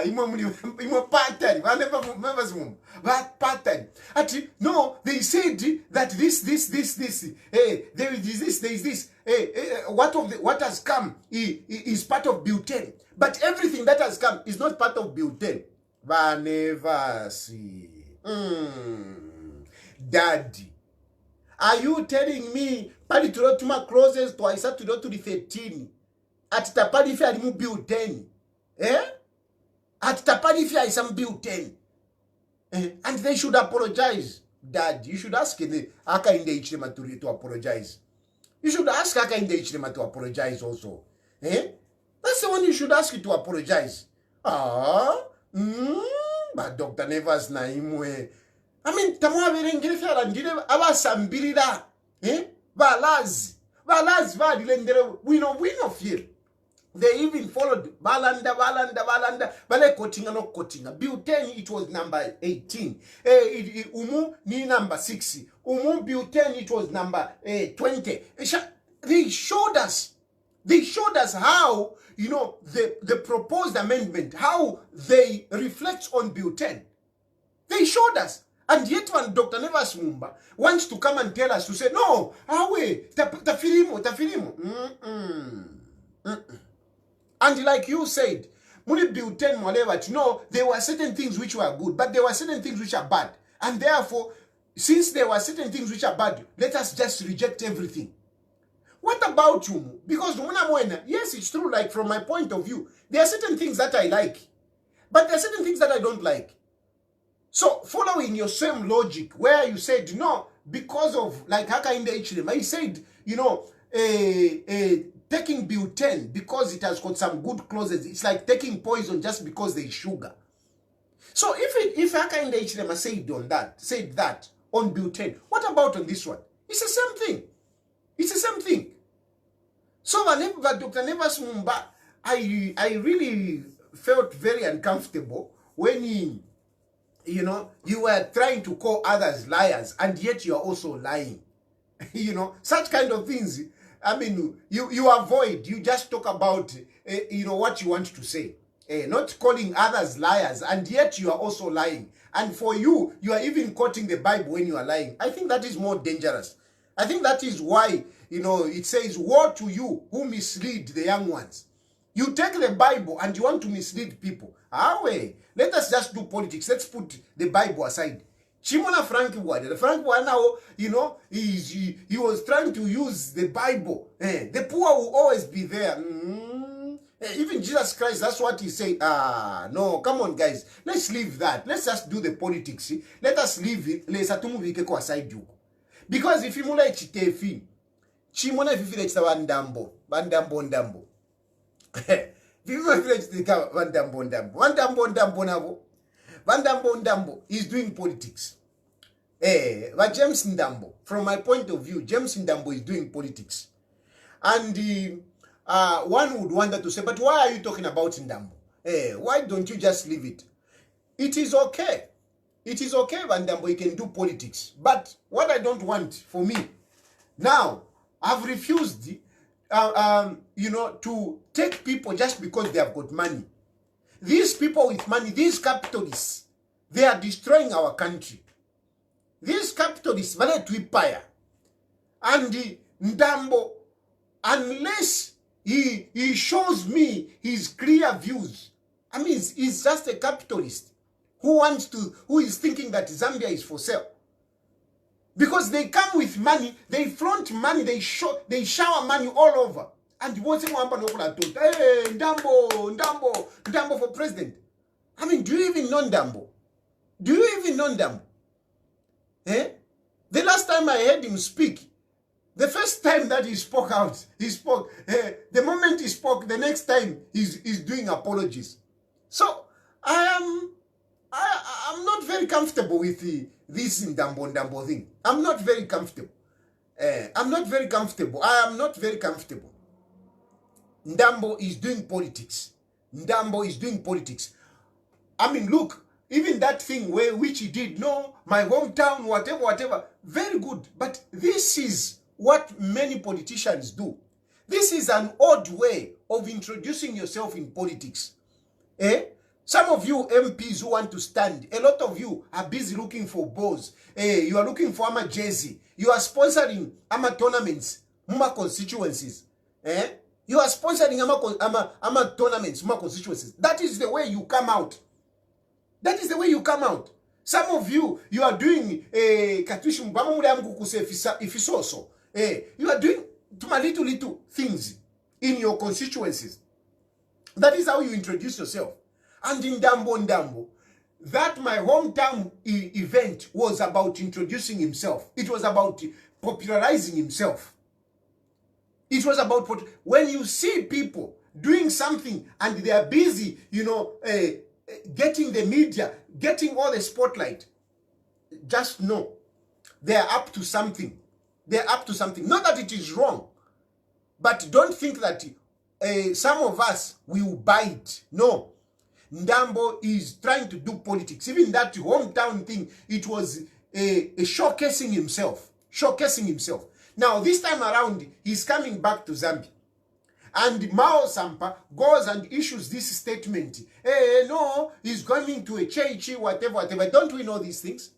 Imo pattern, whatever members mum, but pattern. Actually, no, they said that this, there is this. What has come is part of butane, but everything that has come is not part of butane. Vanevasi. Daddy, are you telling me Palitulotuma closes twice to go to the 13? At Tapadifia remove butane? At Tapadifia is some butane. And they should apologize. Dad, you should ask Aka in the Ichima to apologize. You should ask Aka in the Ichima to apologize also. That's the one you should ask to apologize. But Dr. Nevas na imwe. I mean, tamwa virengirifia randile abasambirira. Valazi we no fear. They even followed Balanda, Bale Kotinga. Butane, it was number 18. Umu ni number 6. Umu Butane, it was number 20. They showed us how, the proposed amendment, how they reflect on butane. They showed us. And yet when Dr. Nevas Mumba wants to come and tell us to say, no, tafirimo. And like you said, Muni butane whatever, there were certain things which were good, but there were certain things which are bad. And therefore, since there were certain things which are bad, let us just reject everything. What about you? Because yes, it's true, like from my point of view, there are certain things that I like, but there are certain things that I don't like. So following your same logic, where you said, no, because of, like Haka in the HLM, I said, taking butane because it has got some good clauses, it's like taking poison just because there is sugar. So if Haka in the HLM said that on butane, what about on this one? It's the same thing. It's the same thing. So but Dr. Nevas Mumba, I really felt very uncomfortable when you were trying to call others liars, and yet you are also lying. Such kind of things. I mean, you avoid, you just talk about, what you want to say. Not calling others liars, and yet you are also lying. And for you are even quoting the Bible when you are lying. I think that is more dangerous. I think that is why, it says, woe to you who mislead the young ones. You take the Bible and you want to mislead people. Let us just do politics. Let's put the Bible aside. Chimona Frank now, he was trying to use the Bible. The poor will always be there. Even Jesus Christ, that's what he said. No, come on, guys. Let's leave that. Let's just do the politics. Let us leave it. Let's atumuvike aside you. Because if you mula chitefi, chimona vivile chita bandambo. Vandambo is doing politics. But James Ndambo, from my point of view, James Ndambo is doing politics. And one would wonder to say, but why are you talking about Ndambo? Why don't you just leave it? It is okay. It is okay, Vandambo, you can do politics. But what I don't want for me, now, I've refused to take people just because they have got money. These people with money, these capitalists, they are destroying our country. These capitalists, and Ndambo, unless he shows me his clear views, I mean, he's just a capitalist who is thinking that Zambia is for sale. Because they come with money, they flaunt money, they shower money all over. And once hey, Ndambo for president. I mean, do you even know Ndambo? Do you even know Ndambo? Eh? The last time I heard him speak, the first time that he spoke out, the moment he spoke, the next time he's doing apologies. So I'm not very comfortable with this Ndambo thing. I'm not very comfortable. I'm not very comfortable. I am not very comfortable. Ndambo is doing politics. Ndambo is doing politics. I mean, look, even that thing which he did, no, my hometown, whatever, very good. But this is what many politicians do. This is an odd way of introducing yourself in politics. Eh? Some of you MPs who want to stand, a lot of you are busy looking for balls. You are looking for AMA jersey. You are sponsoring AMA tournaments, AMA constituencies. You are sponsoring AMA tournaments, AMA constituencies. That is the way you come out. That is the way you come out. Some of you, you are doing you are doing little things in your constituencies. That is how you introduce yourself. And in Ndambo, that my hometown event was about introducing himself. It was about popularizing himself. It was about when you see people doing something and they are busy, getting the media, getting all the spotlight, just know they are up to something. They are up to something. Not that it is wrong, but don't think that some of us will buy it. No. Ndambo is trying to do politics. Even that hometown thing, it was a showcasing himself. Showcasing himself. Now, this time around, he's coming back to Zambia. And Mao Sampa goes and issues this statement. No, he's going to a church, whatever. Don't we know these things?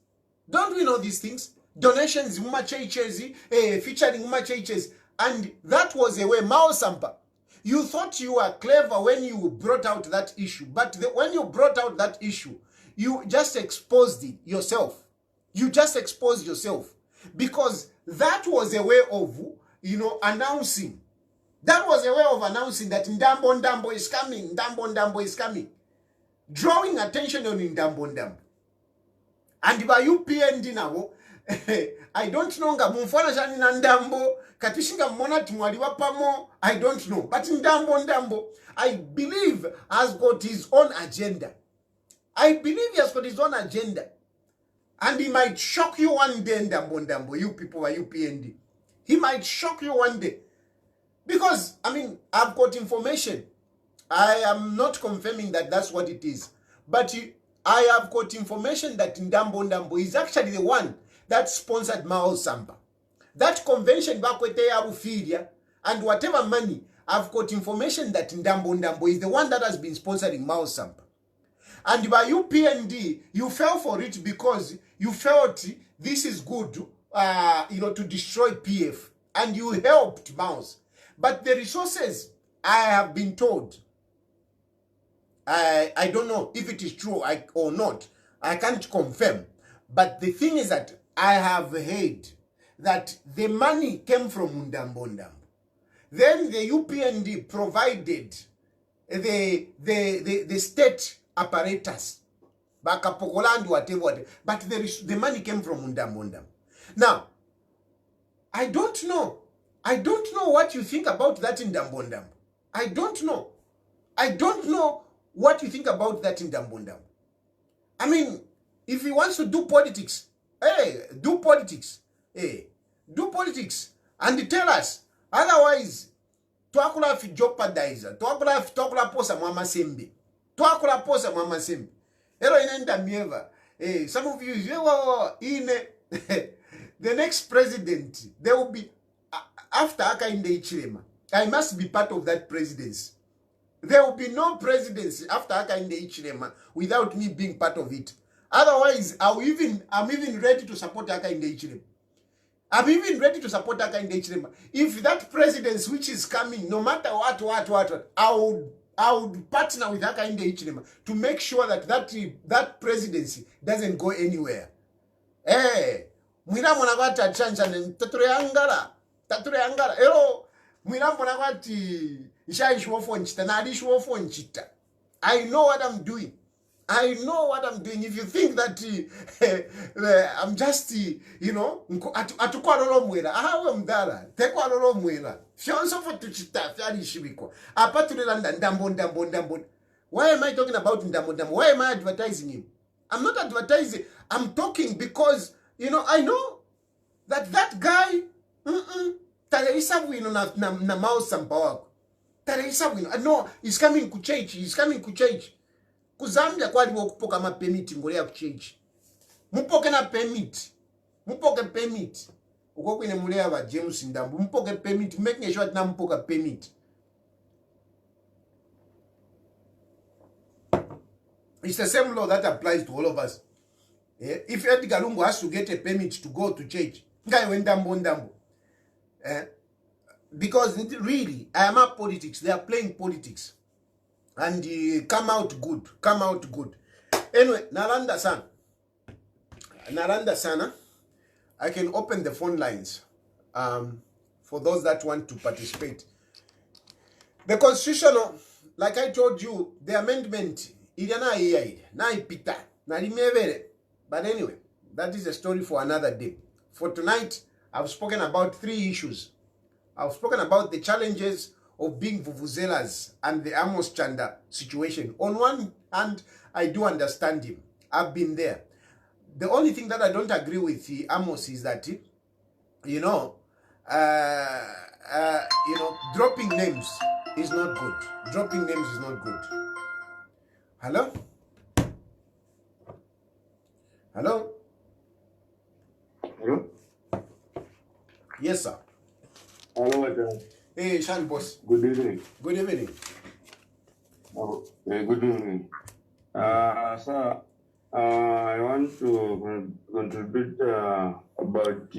Don't we know these things? Donations, featuring churches. And that was a way, Mao Sampa. You thought you were clever when you brought out that issue. But when you brought out that issue, you just exposed yourself. You just exposed yourself. Because that was a way of, announcing. That was a way of announcing that Ndambo is coming. Ndambo is coming. Drawing attention on Ndambo. And by you PND now, I don't know nga mumfana jani na Ndambo katishinga mona timwaliwa pamo, I don't know, but Ndambo I believe has got his own agenda. I believe he has got his own agenda, and he might shock you one day. Ndambo, you people are UPND, he might shock you one day, because I mean I've got information. I am not confirming that that's what it is, but I have got information that Ndambo is actually the one that sponsored Mao Sampa. That convention back with Tayali and whatever money, I've got information that Ndambo is the one that has been sponsoring Mao Sampa. And by UPND, you fell for it because you felt this is good, to destroy PF. And you helped Mao's. But the resources, I have been told, I don't know if it is true or not. I can't confirm. But the thing is that I have heard that the money came from Ndambo. Then the UPND provided the state apparatus, Bakapogoland, whatever. But the money came from Ndambo. Now, I don't know. I don't know what you think about that in Ndambo. I don't know. I don't know what you think about that in Ndambo. I mean, if he wants to do politics, do politics. Do politics. And tell us. Otherwise, twakula fi jeopardizer. Twakula posa mwama sembe. Twakula posa mwama sembe. Ero inenda mieva. Some of you, in the next president, there will be, after Hakainde Hichilema, I must be part of that presidency. There will be no presidency after Hakainde Hichilema without me being part of it. Otherwise, I'm even ready to support Hakainde Hichilema. I'm even ready to support Hakainde Hichilema. If that presidency which is coming, no matter what, I would partner with Hakainde Hichilema to make sure that that presidency doesn't go anywhere. Eh, mwina mwana kwati atshanja tature yangala. Ero, mwina mwana kwati isha ishwofo nchita, na ishwofo nchita. I know what I'm doing. If you think that I'm just, atukwa lolo mwela, ahawe mdala, tekwa lolo mwela. Fionso for tuchita, fiali shibikwa. Apatulelanda ndambo. Why am I talking about ndambo? Why am I advertising him? I'm not advertising. I'm talking because, I know that guy, Tareisa wino na mouse sampawako. Tareisa wino. No, he's coming to change. Kuzambia kwa liwo kupoka ma permit ngole ya kuchange. Mupoke na permit. Uko kwene mulea wa James Ndambu. Mupoke permit. Making sure na mupoka permit. It's the same law that applies to all of us. Yeah? If Edgar Lungu has to get a permit to go to church, Ndambo. Because really, I am up politics. They are playing politics. And come out good. Anyway, Nalanda Sana, I can open the phone lines for those that want to participate. The constitutional, like I told you, the amendment, but anyway, that is a story for another day. For tonight, I've spoken about 3 issues. I've spoken about the challenges of being vuvuzelas and the Amos Chanda situation. On one hand, I do understand him. I've been there. The only thing that I don't agree with Amos is that, dropping names is not good. Hello? Hello? Yes, sir. Hello, Hey, Shan boss. good evening. Good evening. Good evening. Sir, I want to contribute about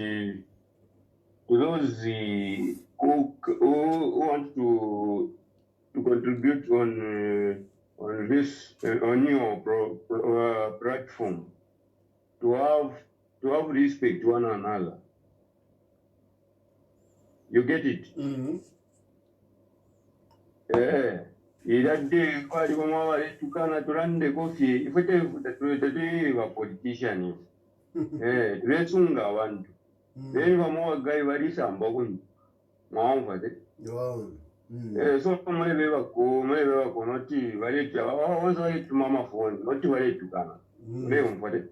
those who want to contribute on this on your platform to have respect to one another. You get it? Idade kwa liwa wale tukana turande kofi ifete wa politician. Tulesunga wantu. Beni wa gai walisa mboguni. Mwamba de. So mwebe wako noti wale wanzo wale tumama phone noti wale tukana. Leo mpate.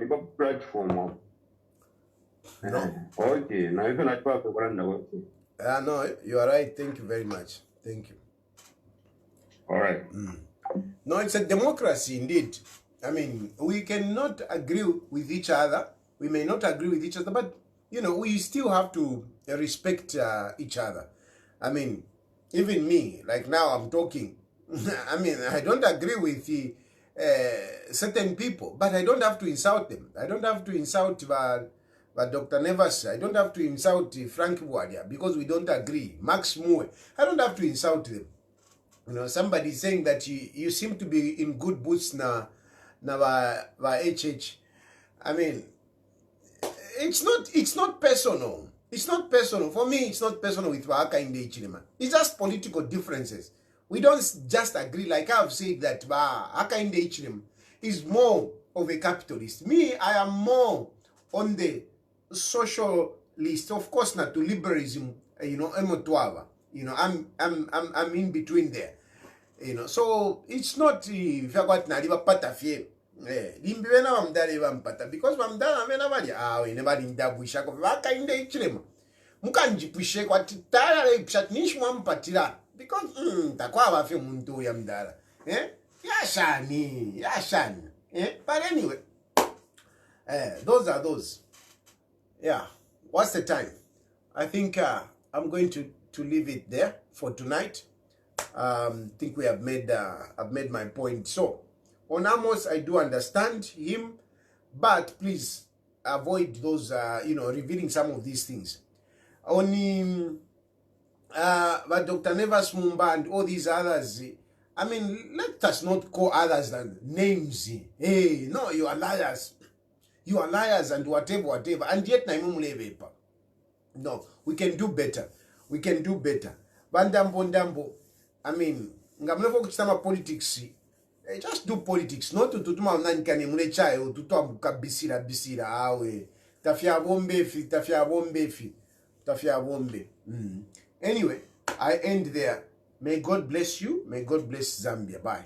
Ni kwa platform hapo. No. Okay, now you can talk about it. No, you are right. Thank you very much. Thank you. All right. No, it's a democracy indeed. I mean, we cannot agree with each other. We may not agree with each other, but, we still have to respect each other. I mean, even me, like now I'm talking. I mean, I don't agree with certain people, but I don't have to insult them. I don't have to insult Dr. Nevers, I don't have to insult Frank Bwadia because we don't agree. Max Moore, I don't have to insult them. Somebody saying that you seem to be in good boots na HH. I mean, it's not personal. It's not personal. For me, it's not personal with Hakainde Hichilema. It's just political differences. We don't just agree. Like I've said that Hakainde Hichilema is more of a capitalist. Me, I am more on the socialist, of course, not to liberalism, emotwava. I'm in between there. So it's not if I got naliva patafie. Limbena wamdale wampata because wamdala vena vali we never ndabwisha ko Hakainde Hichilema. Mukanjipwishe kwa titala le pshatnish mwampatira because takwa bafe muntu ya mdala. Yashani. But anyway, those are those. Yeah, what's the time? I think I'm going to leave it there for tonight. Think we have made I've made my point. So on Amos, I do understand him, but please avoid those revealing some of these things. On but Dr. Nevas Mumba and all these others, I mean, let us not call others than names. Hey, no, you are liars. You are liars and whatever. And yet, no, we can do better. We can do better. Bandambo, I mean, ngamlevo kuchitama politics. Just do politics. Not to tutuma unanikane mule chai, tutuambuka bisira awe. Tafia bombe. Anyway, I end there. May God bless you. May God bless Zambia. Bye.